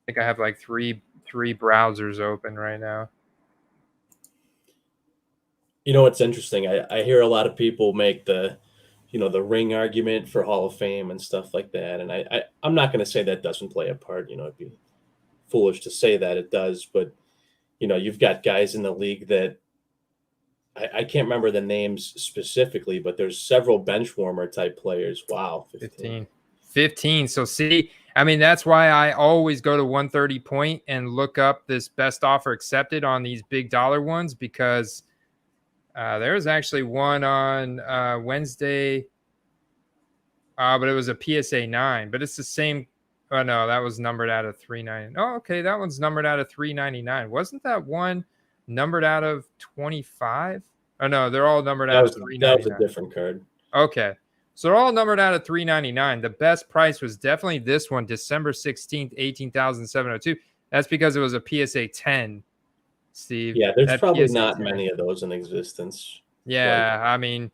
think I have like three browsers open right now. It's interesting. I hear a lot of people make the ring argument for Hall of Fame and stuff like that. And I'm not going to say that doesn't play a part. It'd be foolish to say that it does. But, you've got guys in the league that I can't remember the names specifically, but there's several bench warmer type players. Wow. 15. So see, I mean, that's why I always go to 130 point and look up this best offer accepted on these big dollar ones, because there's actually one on Wednesday, but it was a PSA 9, but it's the same. Oh, no, that was numbered out of 399. Oh, okay, that one's numbered out of 399. Wasn't that one numbered out of 25? Oh, no, they're all numbered out of 399. That was a different card. Okay, so they're all numbered out of 399. The best price was definitely this one, December 16th, 18,702. That's because it was a PSA 10. Steve. Yeah, there's probably not many of those in existence. Yeah, I mean,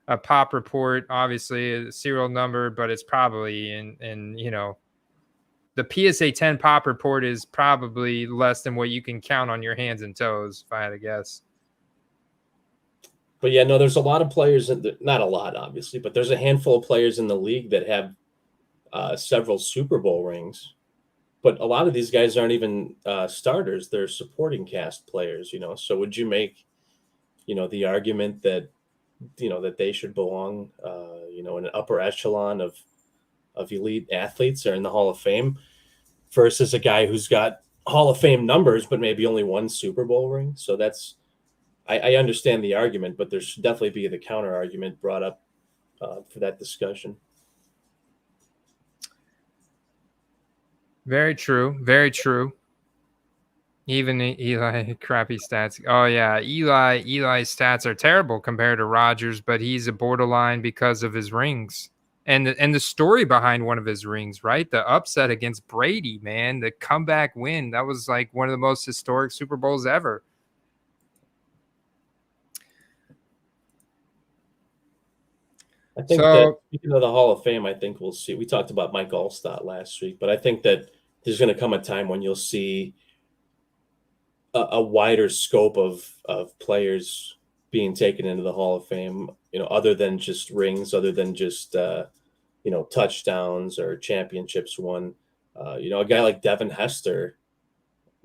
a pop report, obviously a serial number, but it's probably in the PSA 10 pop report is probably less than what you can count on your hands and toes, if I had to guess. But yeah, no, there's a lot of players, not a lot, obviously, but there's a handful of players in the league that have several Super Bowl rings. But a lot of these guys aren't even starters; they're supporting cast players. So would you make, the argument that that they should belong, in an upper echelon of elite athletes or in the Hall of Fame, versus a guy who's got Hall of Fame numbers but maybe only one Super Bowl ring. So I understand the argument, but there should definitely be the counter argument brought up for that discussion. Very true. Very true. Even Eli, crappy stats. Oh yeah, Eli's stats are terrible compared to Rodgers, but he's a borderline because of his rings and the story behind one of his rings, right? The upset against Brady, man, the comeback win. That was like one of the most historic Super Bowls ever. I think that, speaking of the Hall of Fame, I think we'll see. We talked about Mike Allstott last week, but I think that there's going to come a time when you'll see a wider scope of players being taken into the Hall of Fame, other than just rings, other than just touchdowns or championships won. A guy like Devin Hester,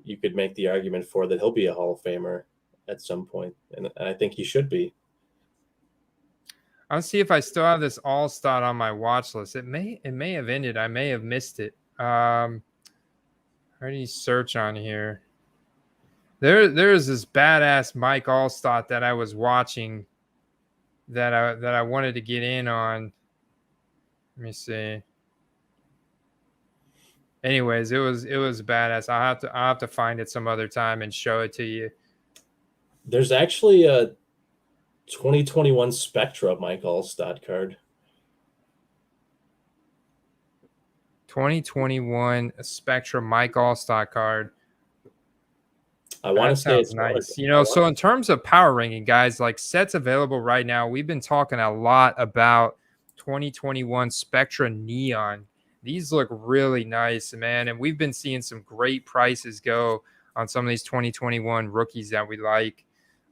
you could make the argument for that he'll be a Hall of Famer at some point, and I think he should be. I'll see if I still have this All-Star on my watch list. It may have ended. I may have missed it. How do you search on here? There's this badass Mike Allstott that I was watching that I wanted to get in on. Let me see. Anyways, it was badass. I'll have to find it some other time and show it to you. There's actually a 2021 Spectra Mike Allstott card. 2021 Spectra Mike Allstott card. I want to say it's nice. So in terms of power ranking, guys, like sets available right now, we've been talking a lot about 2021 Spectra Neon. These look really nice, man. And we've been seeing some great prices go on some of these 2021 rookies that we like.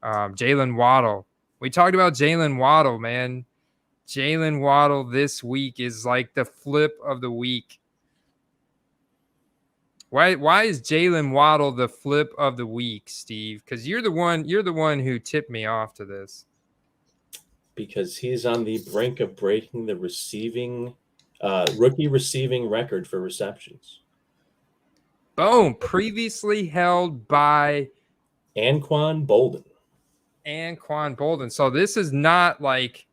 Jalen Waddle. We talked about Jalen Waddle, man. Jalen Waddle this week is like the flip of the week. Why is Jalen Waddle the flip of the week, Steve? Because you're the one who tipped me off to this. Because he's on the brink of breaking the rookie receiving record for receptions. Boom. Previously held by Anquan Bolden. So this is not like,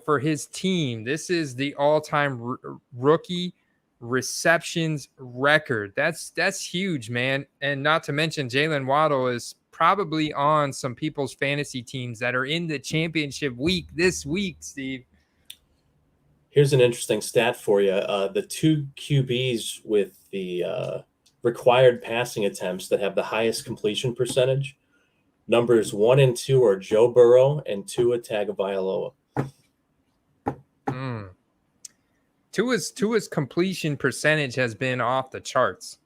for his team. This is the all-time rookie receptions record. That's huge, man. And not to mention Jalen Waddle is probably on some people's fantasy teams that are in the championship week this week, Steve. Here's an interesting stat for you. The two QBs with the required passing attempts that have the highest completion percentage, numbers 1 and 2 are Joe Burrow and Tua Tagovailoa. Tua's completion percentage has been off the charts.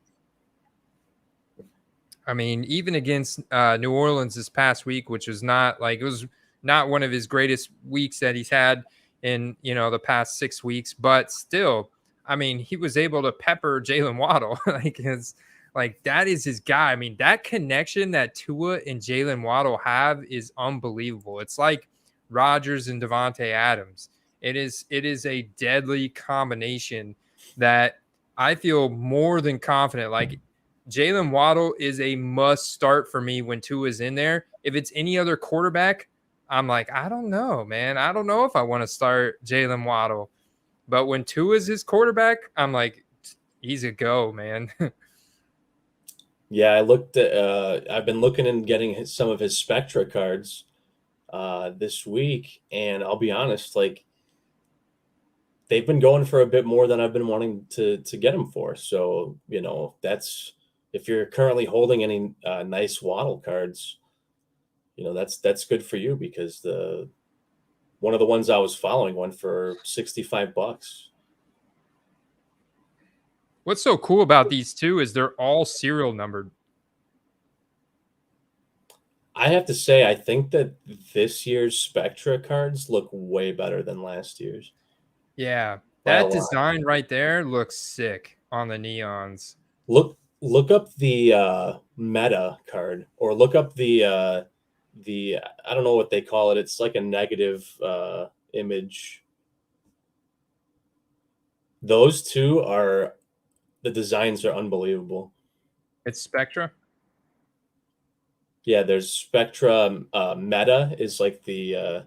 I mean, even against New Orleans this past week, which was not one of his greatest weeks that he's had in the past 6 weeks, but still, I mean, he was able to pepper Jalen Waddle. That is his guy. I mean, that connection that Tua and Jalen Waddle have is unbelievable. It's like Rodgers and Devontae Adams. It is a deadly combination that I feel more than confident. Like Jalen Waddle is a must start for me when Tua is in there. If it's any other quarterback, I'm like, I don't know, man. I don't know if I want to start Jalen Waddle. But when Tua is his quarterback, I'm like, he's a go, man. Yeah, I've been looking and getting some of his Spectra cards this week, and I'll be honest, they've been going for a bit more than I've been wanting to get them for. So, that's, if you're currently holding any nice Waddle cards, that's good for you, because one of the ones I was following went for $65. What's so cool about these two is they're all serial numbered. I have to say, I think that this year's Spectra cards look way better than last year's. Yeah, that design right there looks sick on the neons. Look up the meta card, or look up the I don't know what they call it. It's like a negative image. Those two are, the designs are unbelievable. It's Spectra. Yeah, there's Spectra. Meta is like the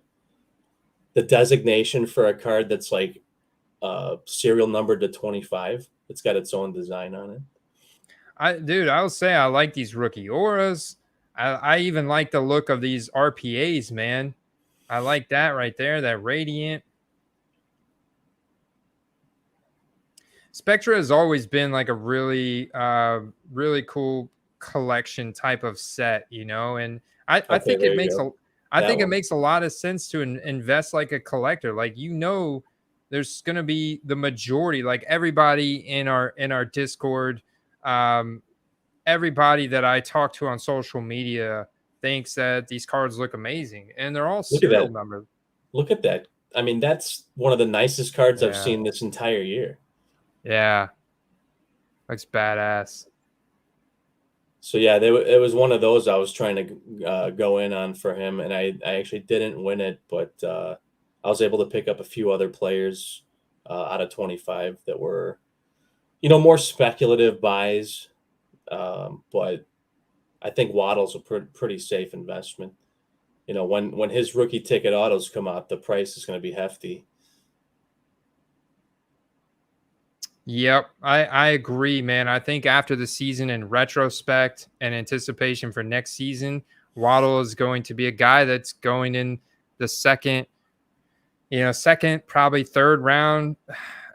designation for a card that's like serial numbered to 25. It's got its own design on it. I'll say I like these rookie auras. I even like the look of these RPAs, man. I like that right there, that radiant. Spectra has always been like a really, really cool collection type of set, you know, and I Okay, think there you go. I That think it one. makes a lot of sense to invest like a collector. Like, you know, there's gonna be the majority, like everybody in our Discord, um, everybody that I talk to on social media thinks that these cards look amazing, and they're all Look at serial that. numbered. Look at that. I mean, that's one of the nicest cards I've Yeah, seen this entire year. yeah, looks badass. So yeah, it was one of those I was trying to go in on for him, and I actually didn't win it, but I was able to pick up a few other players out of 25 that were, more speculative buys. But I think Waddle's a pretty safe investment. When his rookie ticket autos come out, the price is going to be hefty. Yep, I agree, man. I think after the season, in retrospect and anticipation for next season, Waddle is going to be a guy that's going in the second, probably third round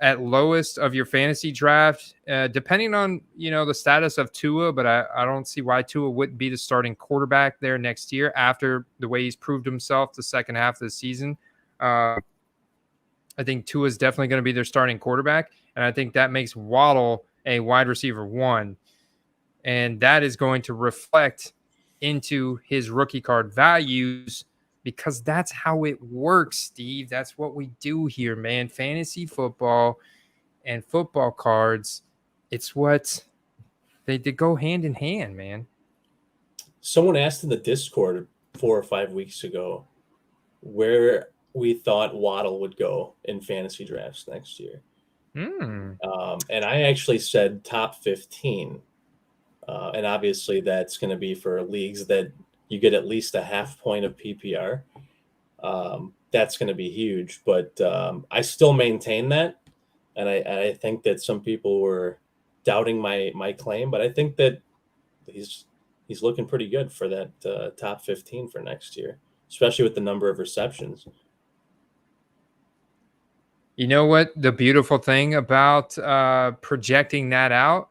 at lowest of your fantasy draft, depending on, the status of Tua. But I don't see why Tua wouldn't be the starting quarterback there next year after the way he's proved himself the second half of the season. I think Tua is definitely going to be their starting quarterback, and I think that makes Waddle a wide receiver one, and that is going to reflect into his rookie card values, because that's how it works, Steve. That's what we do here, man. Fantasy football and football cards, it's what they go hand in hand, man. Someone asked in the Discord 4 or 5 weeks ago where we thought Waddle would go in fantasy drafts next year. And I actually said top 15. And obviously that's going to be for leagues that you get at least a half point of PPR. That's going to be huge, but I still maintain that. And I think that some people were doubting my claim, but I think that he's looking pretty good for that top 15 for next year, especially with the number of receptions. You know what? The beautiful thing about projecting that out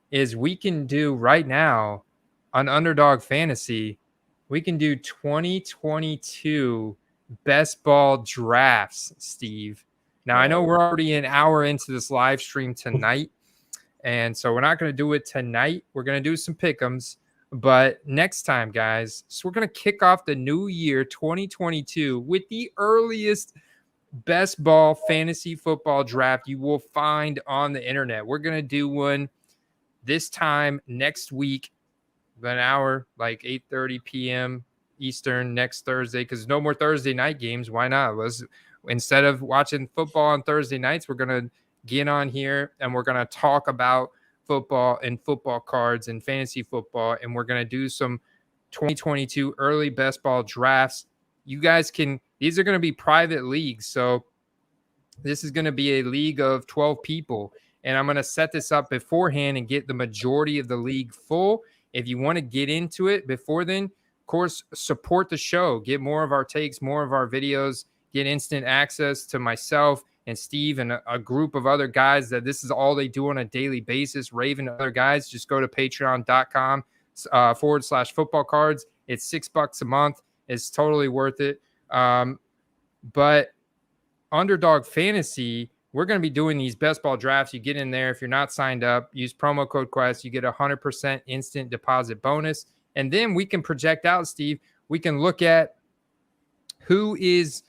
is we can do right now on Underdog Fantasy, we can do 2022 best ball drafts, Steve. Now, I know Wow. we're already an hour into this live stream tonight, and so we're not going to do it tonight. We're going to do some pick'ems, but next time, guys, so we're going to kick off the new year 2022 with the earliest best ball fantasy football draft you will find on the internet. We're going to do one this time next week, an hour, like 8:30 p.m. Eastern next Thursday, because no more Thursday night games. Why not? Instead of watching football on Thursday nights, we're going to get on here and we're going to talk about football and football cards and fantasy football, and we're going to do some 2022 early best ball drafts. You guys these are going to be private leagues. So this is going to be a league of 12 people. And I'm going to set this up beforehand and get the majority of the league full. If you want to get into it before then, of course, support the show. Get more of our takes, more of our videos, get instant access to myself and Steve and a group of other guys that this is all they do on a daily basis. Raven and other guys, just go to patreon.com /football cards. It's $6 a month. It's totally worth it. But Underdog Fantasy, we're going to be doing these best ball drafts. You get in there. If you're not signed up, use promo code Quest. You get 100% instant deposit bonus. And then we can project out, Steve. We can look at who is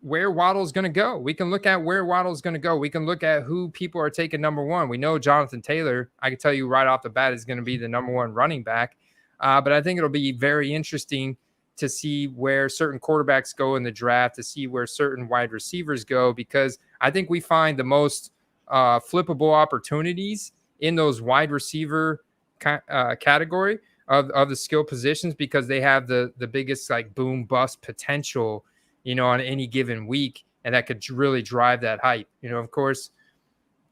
where Waddle's going to go. We can look at where Waddle's going to go. We can look at who people are taking number one. We know Jonathan Taylor, I can tell you right off the bat, is going to be the number one running back. But I think it'll be very interesting to see where certain quarterbacks go in the draft, to see where certain wide receivers go, because I think we find the most flippable opportunities in those wide receiver category of the skill positions, because they have the biggest like boom bust potential, on any given week, and that could really drive that hype, of course.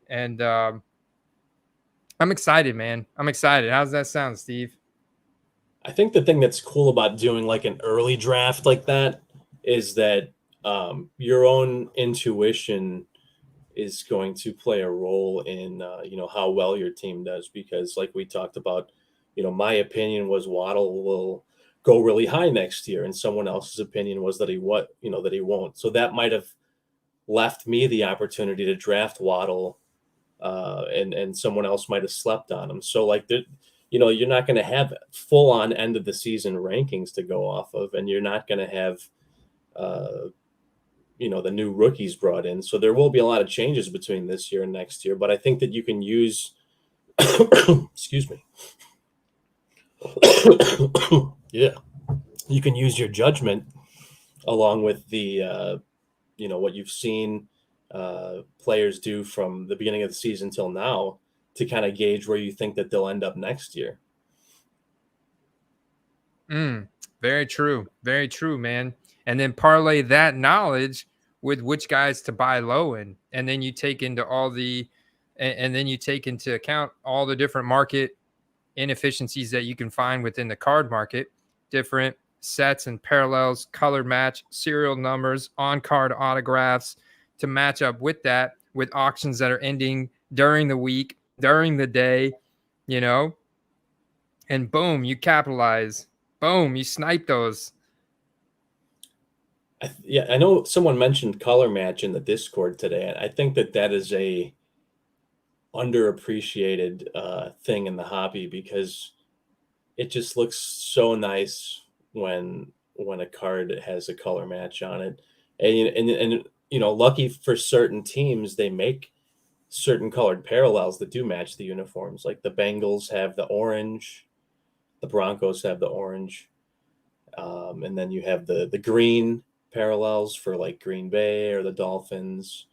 And I'm excited, man. I'm excited. How's that sound, Steve? I think the thing that's cool about doing like an early draft like that is that your own intuition is going to play a role in how well your team does, because like we talked about, my opinion was Waddle will go really high next year, and someone else's opinion was that he won't. So that might have left me the opportunity to draft Waddle, and someone else might have slept on him. So like you're not going to have full on end of the season rankings to go off of, and you're not going to have the new rookies brought in. So there will be a lot of changes between this year and next year, but I think that you can use excuse me. Yeah. You can use your judgment along with the what you've seen players do from the beginning of the season till now to kind of gauge where you think that they'll end up next year. Very true. Very true, man. And then parlay that knowledge with which guys to buy low in. And then you take into account all the different market inefficiencies that you can find within the card market, different sets and parallels, color match, serial numbers, on-card autographs to match up with that, with auctions that are ending during the week, during the day, and boom, you capitalize. Boom, you snipe those. I know someone mentioned color match in the Discord today, and I think that is a underappreciated thing in the hobby, because it just looks so nice when a card has a color match on it. And lucky for certain teams, they make certain colored parallels that do match the uniforms. Like the Bengals have the orange, the Broncos have the orange, and then you have the green parallels for like Green Bay or the Dolphins,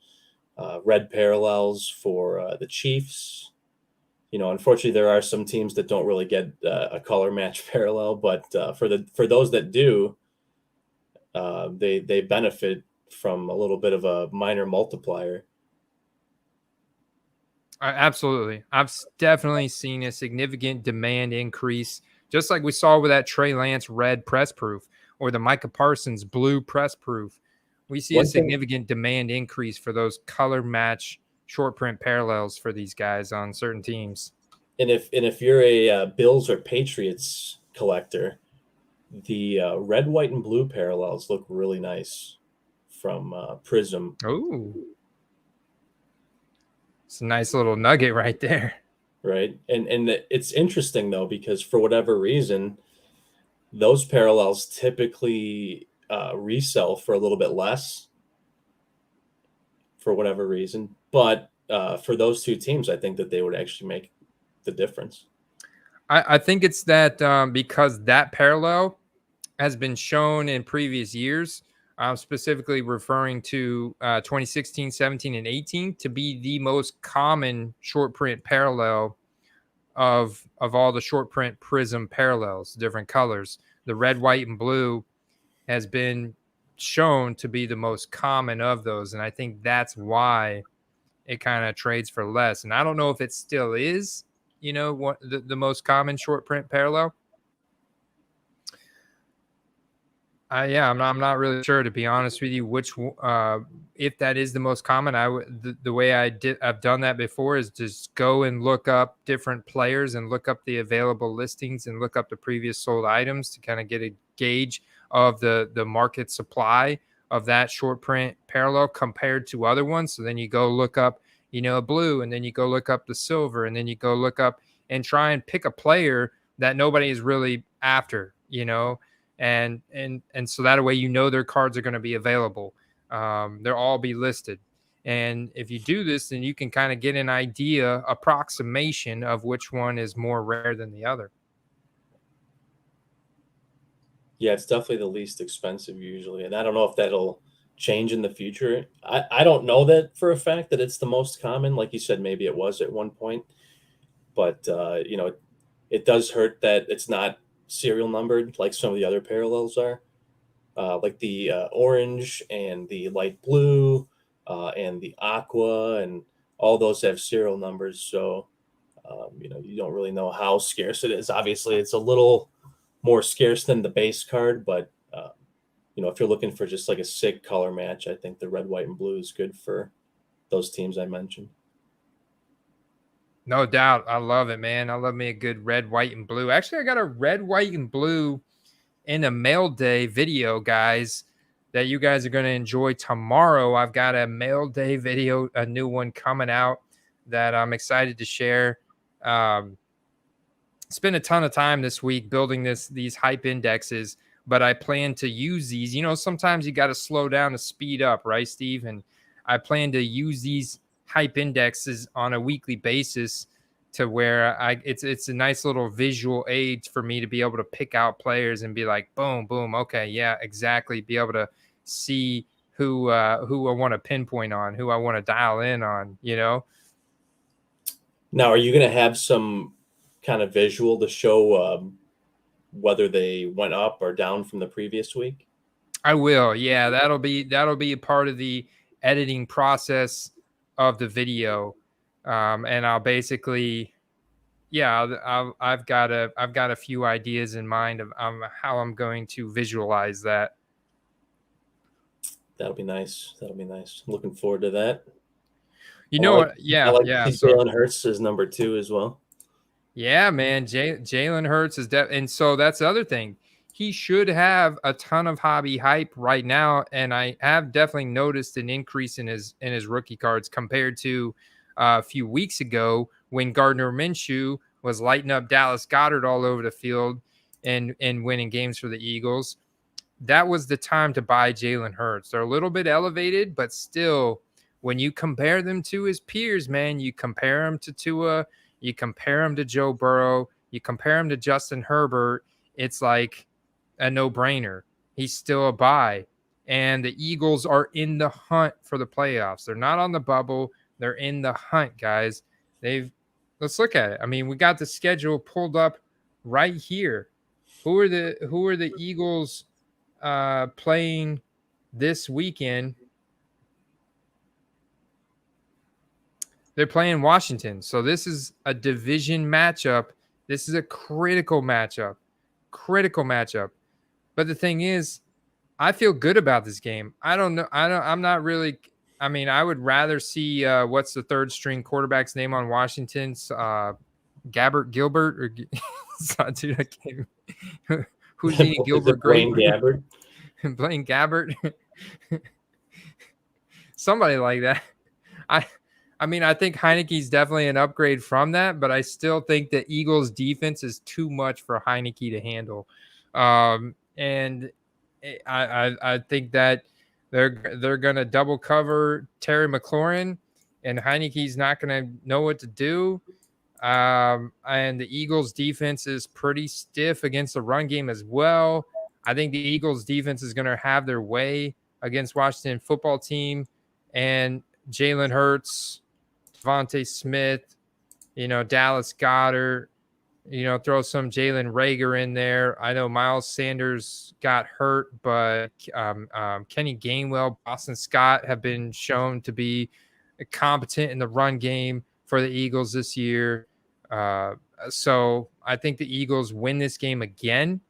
red parallels for the Chiefs. Unfortunately, there are some teams that don't really get a color match parallel, but for those that do, they benefit from a little bit of a minor multiplier. Absolutely. I've definitely seen a significant demand increase, just like we saw with that Trey Lance red press proof or the Micah Parsons blue press proof. We see a significant demand increase for those color match short print parallels for these guys on certain teams. And if you're a Bills or Patriots collector, the red, white, and blue parallels look really nice from Prism. Oh, it's a nice little nugget right there. Right. And it's interesting, though, because for whatever reason, those parallels typically resell for a little bit less for whatever reason. But for those two teams, I think that they would actually make the difference. I think it's that because that parallel has been shown in previous years, specifically referring to 2016, 17, and 18 to be the most common short print parallel of all the short print Prism parallels, different colors. The red, white, and blue has been shown to be the most common of those, and I think that's why it kind of trades for less. And I don't know if it still is, what the most common short print parallel. I'm not really sure, to be honest with you, which if that is the most common. The way I've done that before is just go and look up different players and look up the available listings and look up the previous sold items to kind of get a gauge of the market supply of that short print parallel compared to other ones. So then you go look up, blue, and then you go look up the silver, and then you go look up and try and pick a player that nobody is really after, and so that way their cards are going to be available. They'll all be listed. And if you do this, then you can kind of get an approximation of which one is more rare than the other. Yeah, it's definitely the least expensive usually, and I don't know if that'll change in the future. I don't know that for a fact that it's the most common. Like you said, maybe it was at one point, but it does hurt that it's not serial numbered like some of the other parallels are. Like the orange and the light blue and the aqua, and all those have serial numbers. So, you don't really know how scarce it is. Obviously, it's a little more scarce than the base card, but if you're looking for just like a sick color match, I think the red, white, and blue is good for those teams I mentioned. No doubt. I love it, man. I love me a good red, white, and blue. Actually, I got a red, white, and blue in a mail day video, guys, that you guys are going to enjoy tomorrow. I've got a mail day video, a new one coming out that I'm excited to share. Spent a ton of time this week building these hype indexes, but I plan to use these. Sometimes you got to slow down to speed up, right, Steve? And I plan to use these hype indexes on a weekly basis to where it's a nice little visual aid for me to be able to pick out players and be like, boom, boom, okay, yeah, exactly. Be able to see who I want to pinpoint on, who I want to dial in on. Now, are you going to have some kind of visual to show whether they went up or down from the previous week? I will. Yeah, that'll be a part of the editing process of the video, and I'll basically, yeah, I've got a few ideas in mind of how I'm going to visualize that. That'll be nice. That'll be nice. Looking forward to that. You I know like what? I Yeah, like yeah. to see So Jalen Hurts as number 2 as well. yeah, man, Jalen Hurts is and so that's the other thing. He should have a ton of hobby hype right now, and I have definitely noticed an increase in his rookie cards compared to a few weeks ago when Gardner Minshew was lighting up Dallas Goedert all over the field and winning games for the Eagles. That was the time to buy Jalen Hurts. They're a little bit elevated, but still, when you compare them to his peers, man, you compare him to Tua, you compare him to Joe Burrow, you compare him to Justin Herbert, it's like a no-brainer. He's still a buy. And the Eagles are in the hunt for the playoffs. They're not on the bubble. They're in the hunt, guys. Let's look at it. I mean, we got the schedule pulled up right here. Who are the Eagles playing this weekend? They're playing Washington. So this is a division matchup. This is a critical matchup. Critical matchup. But the thing is, I feel good about this game. I don't know. I'm not really. I mean, I would rather see what's the third string quarterback's name on Washington's Gabbert Gilbert or dude, I can't, who's eating Is Gilbert it grape? Blaine Gabbert? Playing Gabbert. Somebody like that. I I mean, I think Heineke's definitely an upgrade from that, but I still think the Eagles defense is too much for Heineke to handle. And I think that they're gonna double cover Terry McLaurin, and Heineke's not gonna know what to do. And the Eagles defense is pretty stiff against the run game as well. I think the Eagles defense is going to have their way against Washington football team, and Jalen Hurts, Devontae Smith, Dallas Goedert, throw some Jalen Rager in there. I know Miles Sanders got hurt, but Kenny Gainwell, Boston Scott have been shown to be competent in the run game for the Eagles this year. So I think the Eagles win this game again.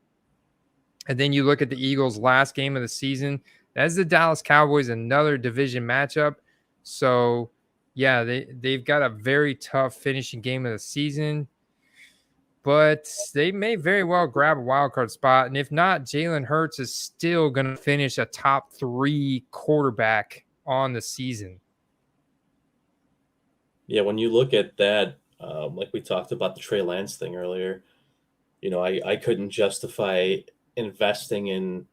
And then you look at the Eagles' last game of the season. That's the Dallas Cowboys, another division matchup. So, yeah, they've got a very tough finishing game of the season. But they may very well grab a wild card spot. And if not, Jalen Hurts is still going to finish a top 3 quarterback on the season. Yeah, when you look at that, like we talked about the Trey Lance thing earlier, I couldn't justify investing in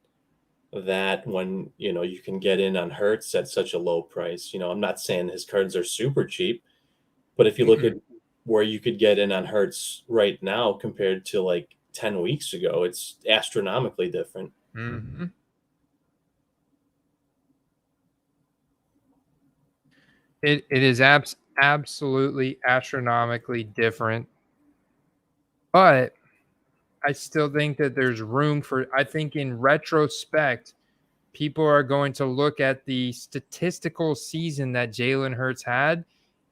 that when, you can get in on Hurts at such a low price. I'm not saying his cards are super cheap, but if you look at where you could get in on Hurts right now compared to like 10 weeks ago. It's astronomically different. Mm-hmm. It is absolutely astronomically different, but I still think that there's room for. I think in retrospect, people are going to look at the statistical season that Jalen Hurts had,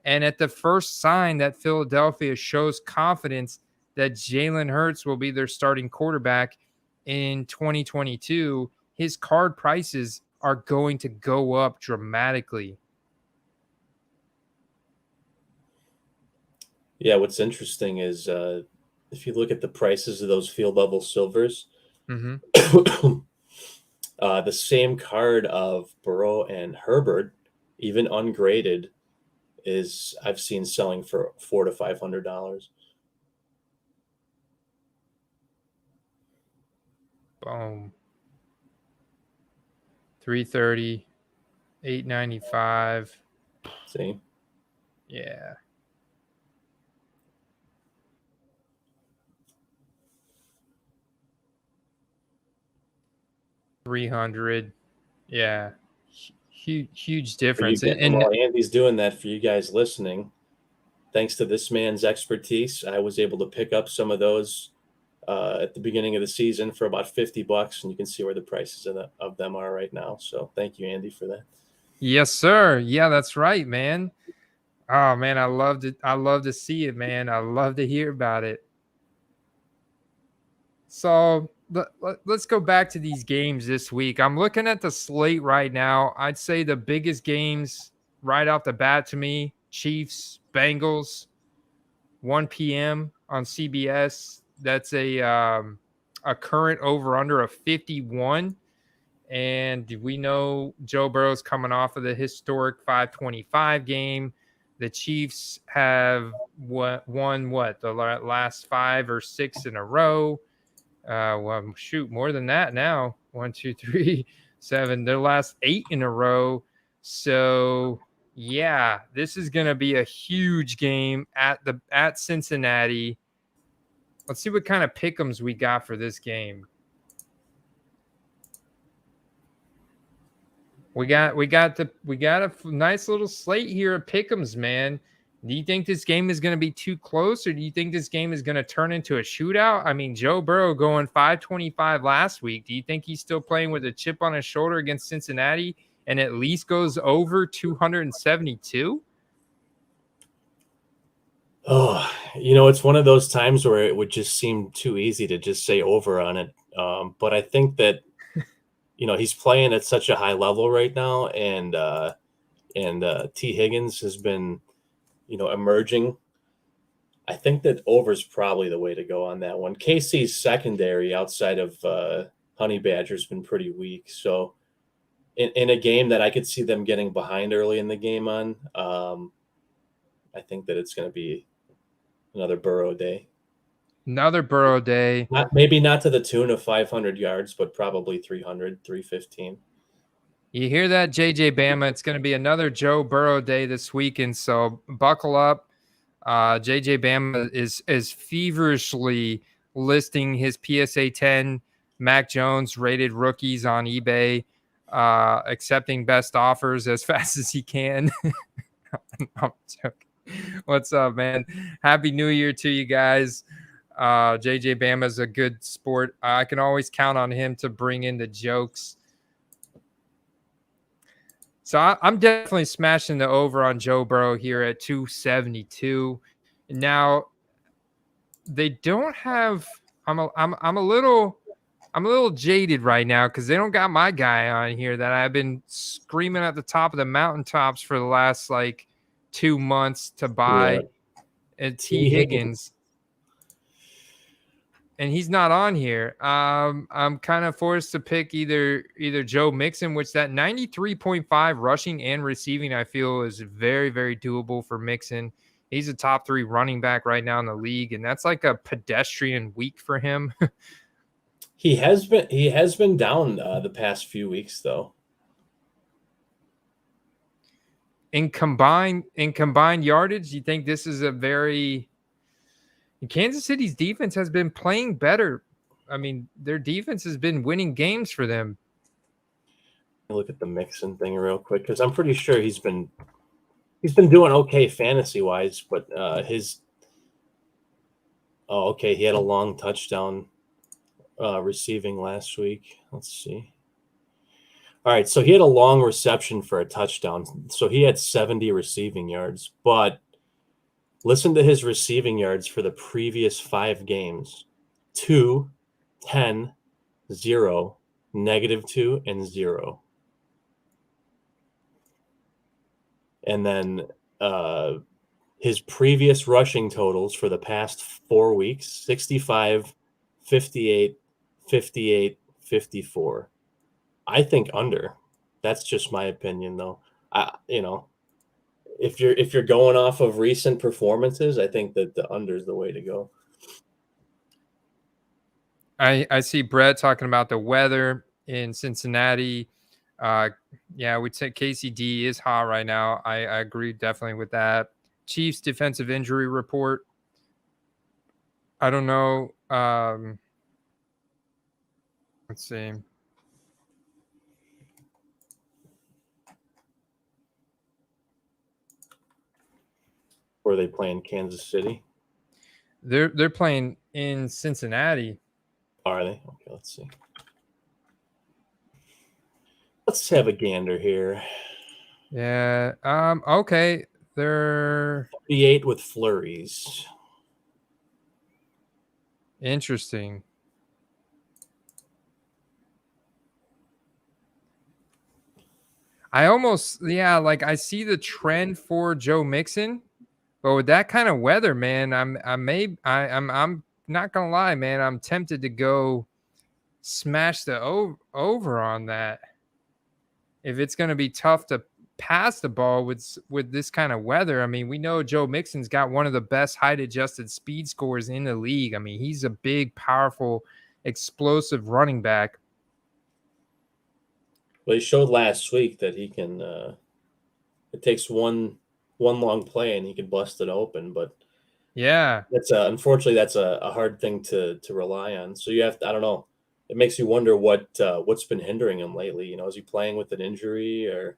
and at the first sign that Philadelphia shows confidence that Jalen Hurts will be their starting quarterback in 2022, his card prices are going to go up dramatically. Yeah, what's interesting is if you look at the prices of those field level silvers, Mm-hmm. the same card of Burrow and Herbert, even ungraded, is I've seen selling for $400 to $500. Boom. 330, 895. See? Yeah. $300. Yeah. Huge For you difference. guys, And while Andy's doing that, for you guys listening, thanks to this man's expertise, I was able to pick up some of those at the beginning of the season for about $50, and you can see where the prices of them are right now. So thank you, Andy, for that. yes, sir. Yeah, that's right, man. Oh man, I loved it. I love to see it, man. I love to hear about it. So let's go back to these games this week. I'm looking at the slate right now. I'd say the biggest games right off the bat to me: Chiefs, Bengals, 1 p.m. on CBS. That's a current over under of 51. And we know Joe Burrow's coming off of the historic 525 game. The Chiefs have won the last 5 or 6 in a row. Well, shoot, more than that now. 1, 2, 3, 7. Their last 8 in a row. So yeah, this is going to be a huge game at Cincinnati. Let's see what kind of pick'ems we got for this game. We got a nice little slate here of pick'ems, man. Do you think this game is going to be too close, or do you think this game is going to turn into a shootout? I mean, Joe Burrow going 525 last week. Do you think he's still playing with a chip on his shoulder against Cincinnati and at least goes over 272? Oh, it's one of those times where it would just seem too easy to just say over on it. But I think that, he's playing at such a high level right now, and T. Higgins has been, emerging. I think that over is probably the way to go on that one. KC's secondary outside of Honey Badger's been pretty weak. So in a game that I could see them getting behind early in the game on, I think that it's going to be another Burrow day. Another Burrow day. Maybe not to the tune of 500 yards, but probably 300, 315. You hear that, JJ Bama? It's going to be another Joe Burrow day this weekend, so buckle up. JJ Bama is feverishly listing his PSA 10 Mac Jones rated rookies on eBay, accepting best offers as fast as he can. I'm joking. What's up, man? Happy New Year to you guys. JJ Bama is a good sport. I can always count on him to bring in the jokes. So I'm definitely smashing the over on Joe Burrow here at 272. Now they don't have. I'm a little jaded right now because they don't got my guy on here that I've been screaming at the top of the mountaintops for the last 2 months to buy. Yeah. And T. Higgins. And he's not on here. I'm kind of forced to pick either Joe Mixon, which that 93.5 rushing and receiving I feel is very, very doable for Mixon. He's a top 3 running back right now in the league, and that's like a pedestrian week for him. He has been down the past few weeks though. In combined yardage, you think this is a very Kansas City's defense has been playing better. I mean, their defense has been winning games for them. Look at the Mixon thing real quick because I'm pretty sure he's been doing okay fantasy wise, but he had a long touchdown receiving last week. Let's see. All right, so he had a long reception for a touchdown. So he had 70 receiving yards, but listen to his receiving yards for the previous 5 games. 2, 10, 0, -2, and 0. And then his previous rushing totals for the past 4 weeks, 65, 58, 58, 54. I think under. That's just my opinion, though. If you're going off of recent performances, I think that the under is the way to go. I see Brett talking about the weather in Cincinnati. Yeah, we'd say KCD is hot right now. I agree definitely with that. Chiefs defensive injury report. I don't know. Let's see. Where are they playing? Kansas City? They're playing in Cincinnati. Are they? Okay, let's see. Let's have a gander here. Yeah. Okay. They're 48 with flurries. Interesting. I see the trend for Joe Mixon, but with that kind of weather, man, I'm not gonna lie, man. I'm tempted to go smash the over on that. If it's gonna be tough to pass the ball with this kind of weather, I mean, we know Joe Mixon's got one of the best height-adjusted speed scores in the league. I mean, he's a big, powerful, explosive running back. Well, he showed last week that he can. It takes one long play and he can bust it open, but yeah, unfortunately that's a hard thing to rely on. So you have to, I don't know. It makes you wonder what's been hindering him lately. Is he playing with an injury, or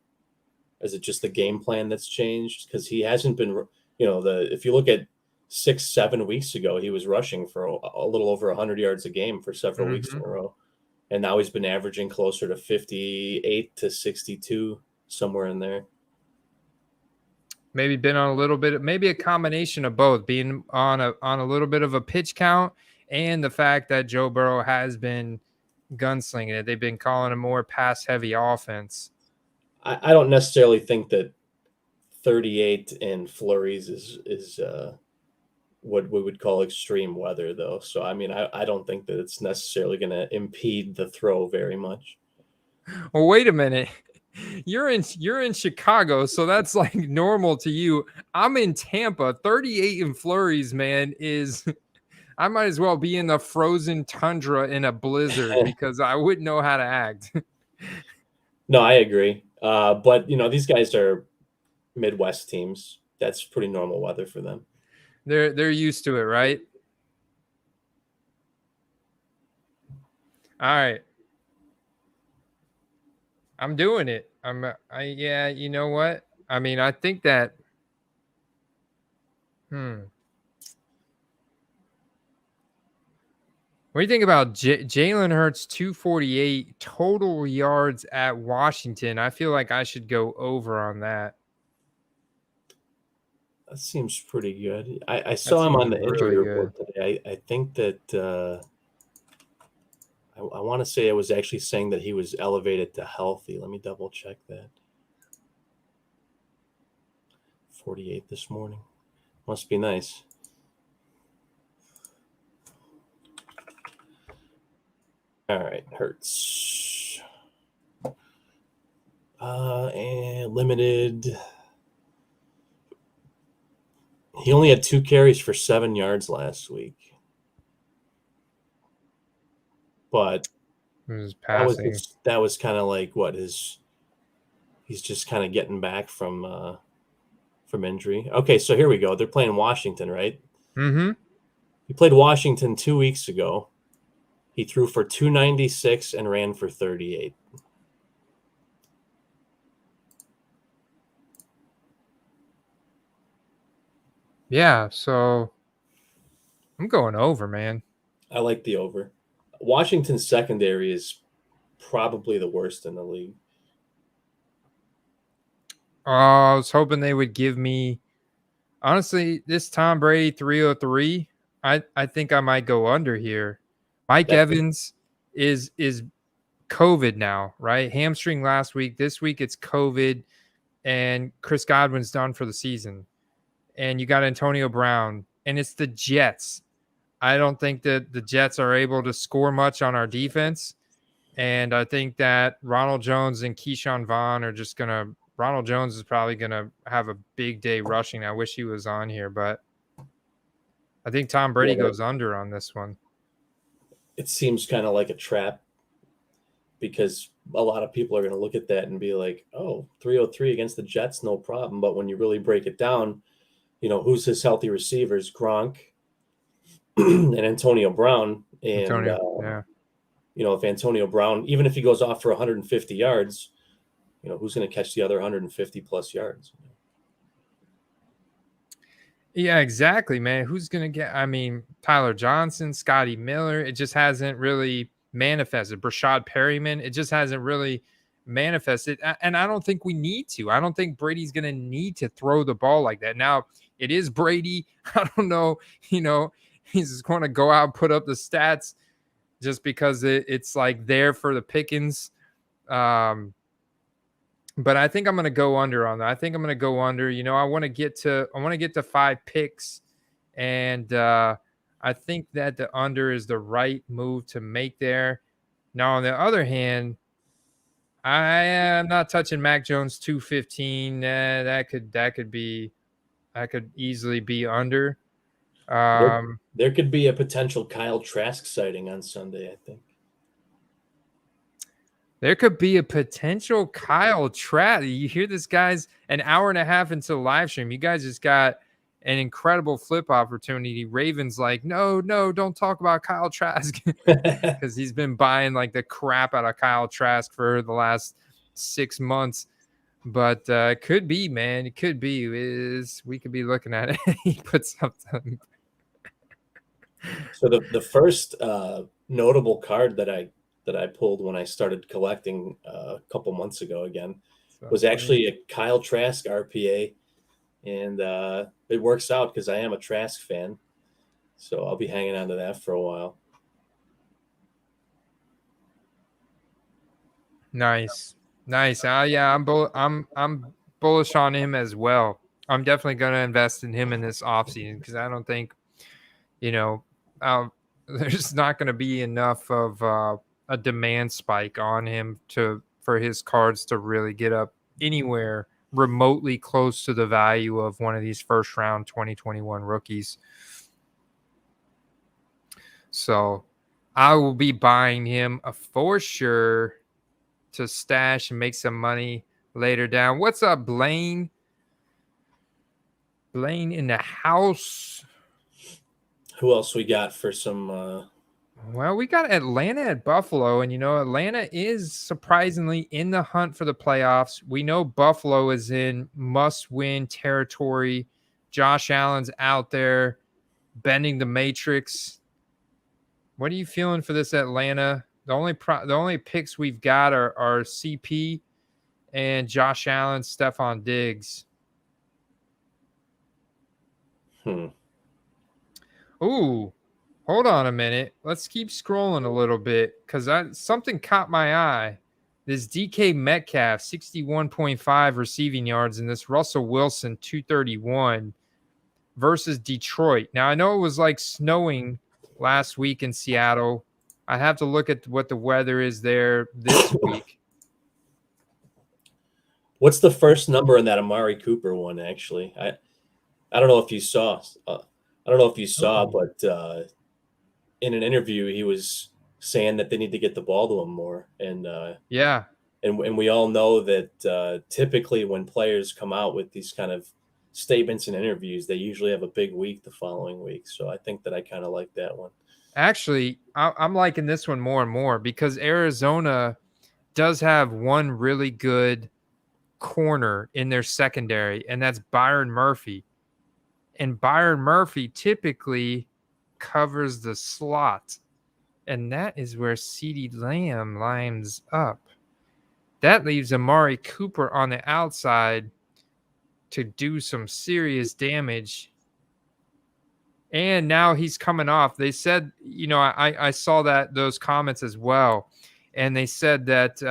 is it just the game plan that's changed? Because he hasn't been. If you look at 6-7 weeks ago, he was rushing for a little over 100 yards a game for several weeks in a row. And now he's been averaging closer to 58 to 62, somewhere in there. Maybe been on maybe a combination of both, being on a little bit of a pitch count and the fact that Joe Burrow has been gunslinging it. They've been calling a more pass-heavy offense. I don't necessarily think that 38 and flurries is what we would call extreme weather, though. So, I mean, I don't think that it's necessarily going to impede the throw very much. Well, wait a minute. You're in Chicago, so that's like normal to you. I'm in Tampa. 38 and flurries, man, is I might as well be in the frozen tundra in a blizzard because I wouldn't know how to act. No, I agree. But these guys are Midwest teams. That's pretty normal weather for them. They're used to it, right? All right. I'm doing it. Yeah, you know what? I mean, I think that What do you think about Jalen Hurts 248 total yards at Washington? I feel like I should go over on that. That seems pretty good. I saw him on the injury report today. I think that I want to say it was actually saying that he was elevated to healthy. Let me double check that. 48 this morning. Must be nice. All right, Hurts. And limited. He only had 2 carries for 7 yards last week. But that was kind of like what he's just kind of getting back from injury. Okay, so here we go. They're playing Washington, right? Mm-hmm. He played Washington 2 weeks ago. He threw for 296 and ran for 38. Yeah, so I'm going over, man. I like the over. Washington's secondary is probably the worst in the league. I was hoping they would give me, honestly, this Tom Brady 303. I think I might go under here. Mike Evans is COVID now, right? Hamstring last week. This week it's COVID, and Chris Godwin's done for the season. And you got Antonio Brown, and it's the Jets. I don't think that the Jets are able to score much on our defense. And I think that Ronald Jones and Keyshawn Vaughn are just going to – Ronald Jones is probably going to have a big day rushing. I wish he was on here, but I think Tom Brady goes under on this one. It seems kind of like a trap because a lot of people are going to look at that and be like, oh, 303 against the Jets, no problem. But when you really break it down, who's his healthy receivers? Gronk and Antonio Brown. And, yeah. If Antonio Brown, even if he goes off for 150 yards, who's going to catch the other 150 plus yards? Yeah, exactly, man. Who's going to get, Tyler Johnson, Scotty Miller, it just hasn't really manifested. Brashad Perryman, it just hasn't really manifested. And I don't think we need to. I don't think Brady's going to need to throw the ball like that. Now, it is Brady. I don't know, he's just going to go out and put up the stats just because it's like there for the pickings. But I think I'm going to go under on that. I think I'm going to go under. I want to get to 5 picks, and I think that the under is the right move to make there. Now, on the other hand, I am not touching Mac Jones 215. That could easily be under. There could be a potential Kyle Trask sighting on Sunday, I think. There could be a potential Kyle Trask. You hear this guy's an hour and a half into the live stream. You guys just got an incredible flip opportunity. Raven's like, no, don't talk about Kyle Trask because he's been buying like the crap out of Kyle Trask for the last 6 months. But it could be, man. It could be. We could be looking at it. He put something. So the first notable card that I pulled when I started collecting a couple months ago again was actually a Kyle Trask RPA, and it works out because I am a Trask fan, so I'll be hanging on to that for a while. Nice. Yeah, I'm bullish on him as well. I'm definitely going to invest in him in this offseason because I don't think, there's not going to be enough of a demand spike on him for his cards to really get up anywhere remotely close to the value of one of these first round 2021 rookies. So I will be buying him for sure to stash and make some money later down. What's up, Blaine? Blaine in the house. Who else we got for some Well, we got Atlanta at Buffalo, and Atlanta is surprisingly in the hunt for the playoffs. We know Buffalo is in must-win territory. Josh Allen's out there bending the matrix. What are you feeling for this Atlanta? The only picks we've got are CP and Josh Allen, Stephon Diggs. Ooh. Hold on a minute. Let's keep scrolling a little bit because something caught my eye. This DK Metcalf, 61.5 receiving yards, and this Russell Wilson, 231 versus Detroit. Now, I know it was like snowing last week in Seattle. I have to look at what the weather is there this week. What's the first number in that Amari Cooper one, actually? I don't know if you saw. But in an interview, he was saying that they need to get the ball to him more. And yeah. And we all know that typically when players come out with these kind of statements and interviews, they usually have a big week the following week. So I think that I kind of like that one. Actually, I'm liking this one more and more because Arizona does have one really good corner in their secondary, and that's Byron Murphy. And Byron Murphy typically covers the slot, and that is where CeeDee Lamb lines up. That leaves Amari Cooper on the outside to do some serious damage. And now he's coming off. They said, I saw those comments as well. And they said that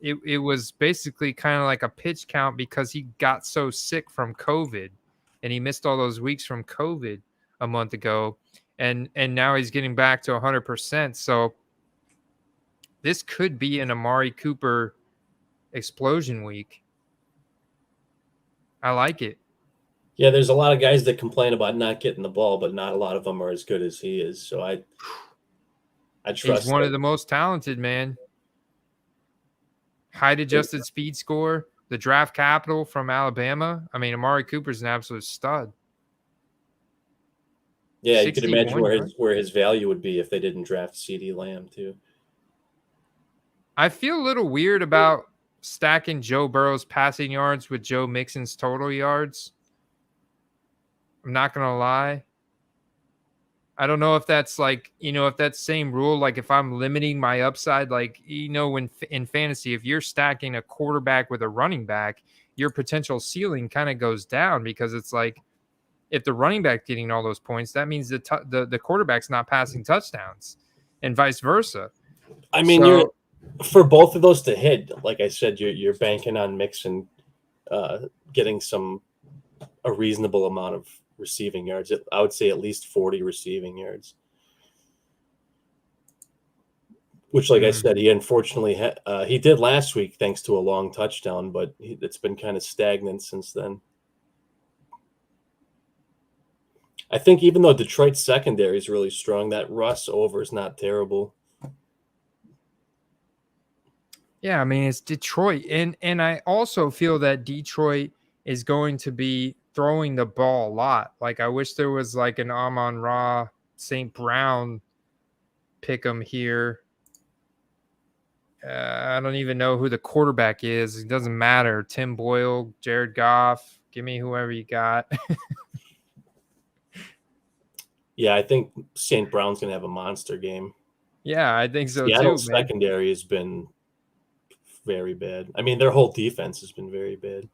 it was basically kind of like a pitch count because he got so sick from COVID and he missed all those weeks from COVID a month ago. And now he's getting back to 100%. So this could be an Amari Cooper explosion week. I like it. Yeah, there's a lot of guys that complain about not getting the ball, but not a lot of them are as good as he is. So I trust. He's one of the most talented, man. Height adjusted speed score, the draft capital from Alabama. I mean, Amari Cooper's an absolute stud. Yeah, you could imagine where his value would be if they didn't draft CeeDee Lamb too. I feel a little weird about stacking Joe Burrow's passing yards with Joe Mixon's total yards. I'm not going to lie. I don't know if that's if that's same rule, like if I'm limiting my upside, when in fantasy, if you're stacking a quarterback with a running back, your potential ceiling kind of goes down because it's like, if the running back getting all those points, that means the quarterback's not passing touchdowns and vice versa. I mean, you're for both of those to hit, like I said, you're banking on Mixon getting a reasonable amount of receiving yards. I would say at least 40 receiving yards. Which, like I said, he unfortunately he did last week thanks to a long touchdown, but it's been kind of stagnant since then. I think even though Detroit's secondary is really strong, that Russ over is not terrible. Yeah, I mean, it's Detroit. And I also feel that Detroit is going to be throwing the ball a lot. Like, I wish there was like an Amon-Ra St. Brown pick 'em here. I don't even know who the quarterback is. It doesn't matter. Tim Boyle, Jared Goff. Give me whoever you got. Yeah, I think St. Brown's going to have a monster game. Yeah, I think so Seattle's too, man. Secondary has been very bad. I mean, their whole defense has been very bad.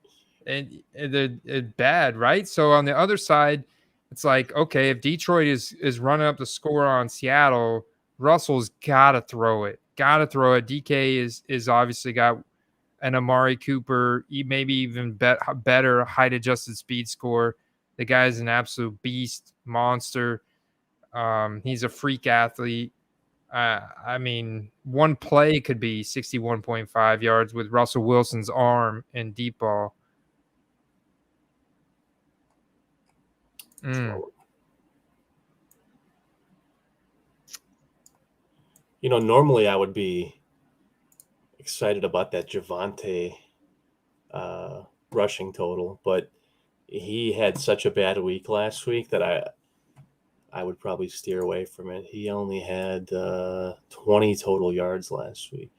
And they're bad, right? So on the other side, it's like, okay, if Detroit is running up the score on Seattle, Russell's got to throw it. DK is obviously got an Amari Cooper, maybe even better height adjusted speed score. The guy's an absolute beast, monster. He's a freak athlete. I mean, one play could be 61.5 yards with Russell Wilson's arm and deep ball. Normally I would be excited about that Javonte rushing total, but he had such a bad week last week that I would probably steer away from it. He only had 20 total yards last week.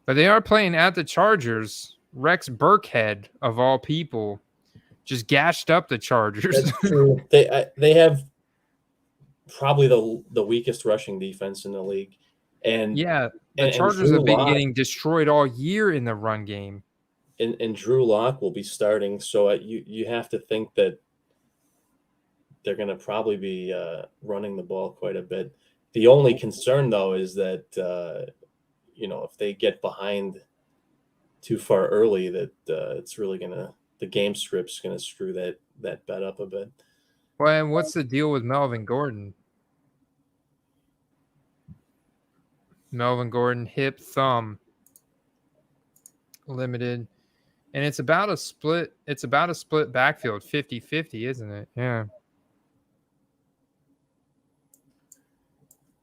But they are playing at the Chargers. Rex Burkhead, of all people, just gashed up the Chargers. That's true. They have probably the weakest rushing defense in the league. And yeah, the Chargers have been getting destroyed all year in the run game. And Drew Lock will be starting, so you have to think that they're going to probably be running the ball quite a bit. The only concern, though, is that if they get behind too far early, that it's really the game script's going to screw that bet up a bit. Well, and what's the deal with Melvin Gordon? Melvin Gordon, hip, thumb, limited. And it's about a split. It's about a split backfield, 50-50, isn't it? Yeah.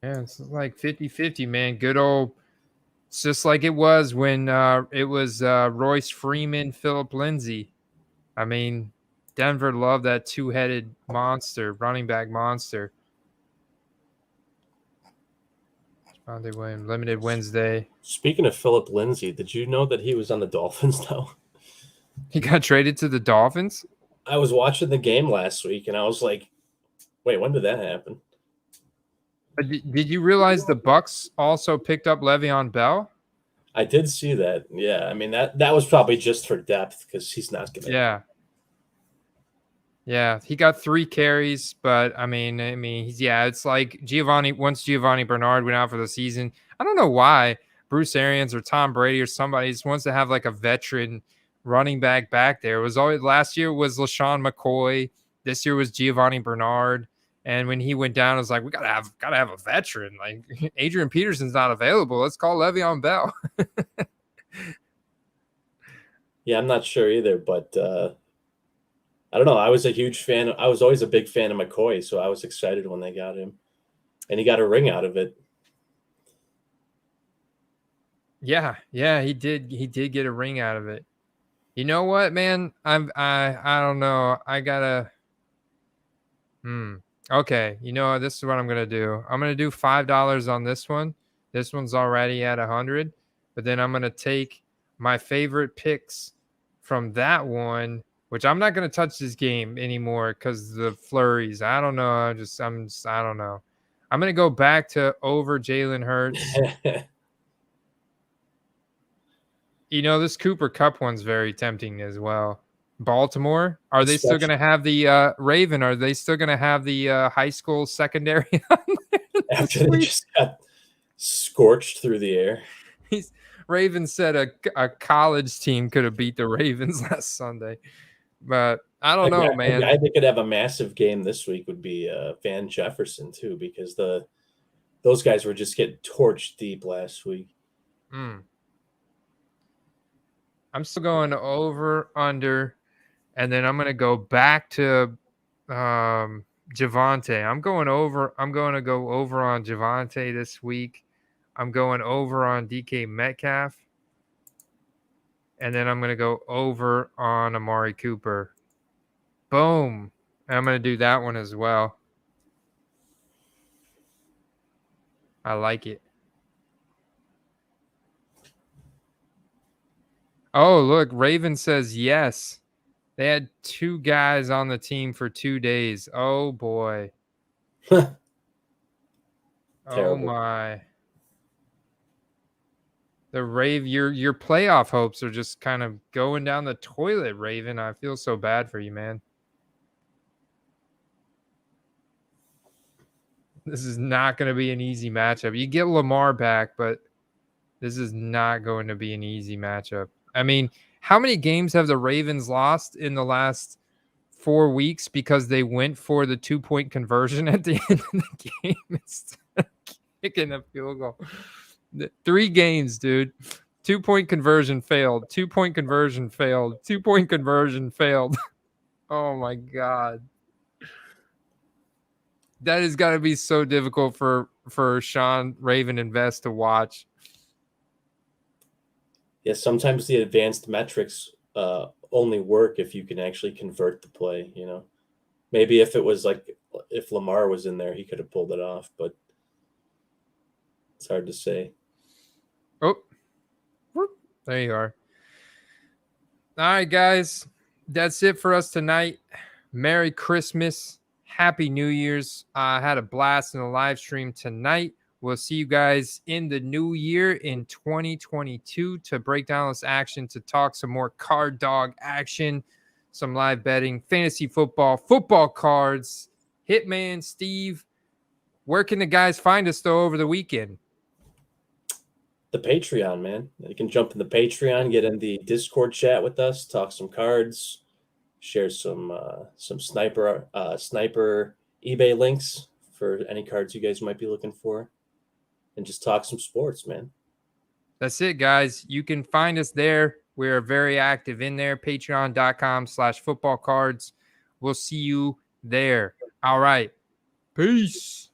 Yeah, it's like 50-50, man. Good old. It's just like it was when it was Royce Freeman, Philip Lindsay. I mean, Denver loved that two-headed monster, running back monster. They win limited Wednesday. Speaking of Philip Lindsay, did you know that he was on the Dolphins now? He got traded to the Dolphins? I was watching the game last week, and I was like, wait, when did that happen? Did you realize the Bucks also picked up Le'Veon Bell? I did see that. Yeah, I mean, that was probably just for depth because he's not going to. Yeah, he got 3 carries, but I mean, it's like once Giovanni Bernard went out for the season. I don't know why Bruce Arians or Tom Brady or somebody just wants to have like a veteran running back there. It was always last year was LaShawn McCoy. This year was Giovanni Bernard. And when he went down, it was like, we gotta have a veteran. Like Adrian Peterson's not available. Let's call Le'Veon Bell. Yeah, I'm not sure either, but I don't know. I was a huge fan. I was always a big fan of McCoy, so I was excited when they got him, and he got a ring out of it. Yeah, he did. He did get a ring out of it. You know what, man? I don't know. I gotta. Okay. You know, this is what I'm gonna do. I'm gonna do $5 on this one. This one's already at 100, but then I'm gonna take my favorite picks from that one, which I'm not gonna touch this game anymore because the flurries. I don't know. I don't know. I'm gonna go back to over Jalen Hurts. You know, this Cooper Kupp one's very tempting as well. Baltimore, are they still going to have the Raven? Are they still going to have the high school secondary after they just got scorched through the air? Raven said a college team could have beat the Ravens last Sunday, but I don't know, man. I think they could have a massive game this week would be Van Jefferson too, because those guys were just getting torched deep last week. I'm still going over under, and then I'm going to go back to Javonte. I'm going to go over on Javonte this week. I'm going over on DK Metcalf, and then I'm going to go over on Amari Cooper. Boom. And I'm going to do that one as well. I like it. Oh, look, Raven says yes. They had 2 guys on the team for 2 days. Oh, boy. Oh, my. Your playoff hopes are just kind of going down the toilet, Raven. I feel so bad for you, man. This is not going to be an easy matchup. You get Lamar back, but this is not going to be an easy matchup. I mean, how many games have the Ravens lost in the last 4 weeks because they went for the 2-point conversion at the end of the game instead of kicking a field goal? 3 games, dude. 2-point conversion failed. 2-point conversion failed. 2-point conversion failed. Oh, my God. That has got to be so difficult for Sean Raven Invest to watch. Yeah, sometimes the advanced metrics only work if you can actually convert the play, you know. Maybe if it was like if Lamar was in there, he could have pulled it off, but it's hard to say. Oh, there you are. All right, guys. That's it for us tonight. Merry Christmas. Happy New Year's. I had a blast in the live stream tonight. We'll see you guys in the new year in 2022 to break down this action, to talk some more card dog action, some live betting, fantasy football cards. Hitman, Steve, where can the guys find us though over the weekend? The Patreon, man. You can jump in the Patreon, get in the Discord chat with us, talk some cards, share some sniper eBay links for any cards you guys might be looking for, and just talk some sports, man. That's it, guys. You can find us there. We're very active in there. Patreon.com/footballcards. We'll see you there. All right. Peace.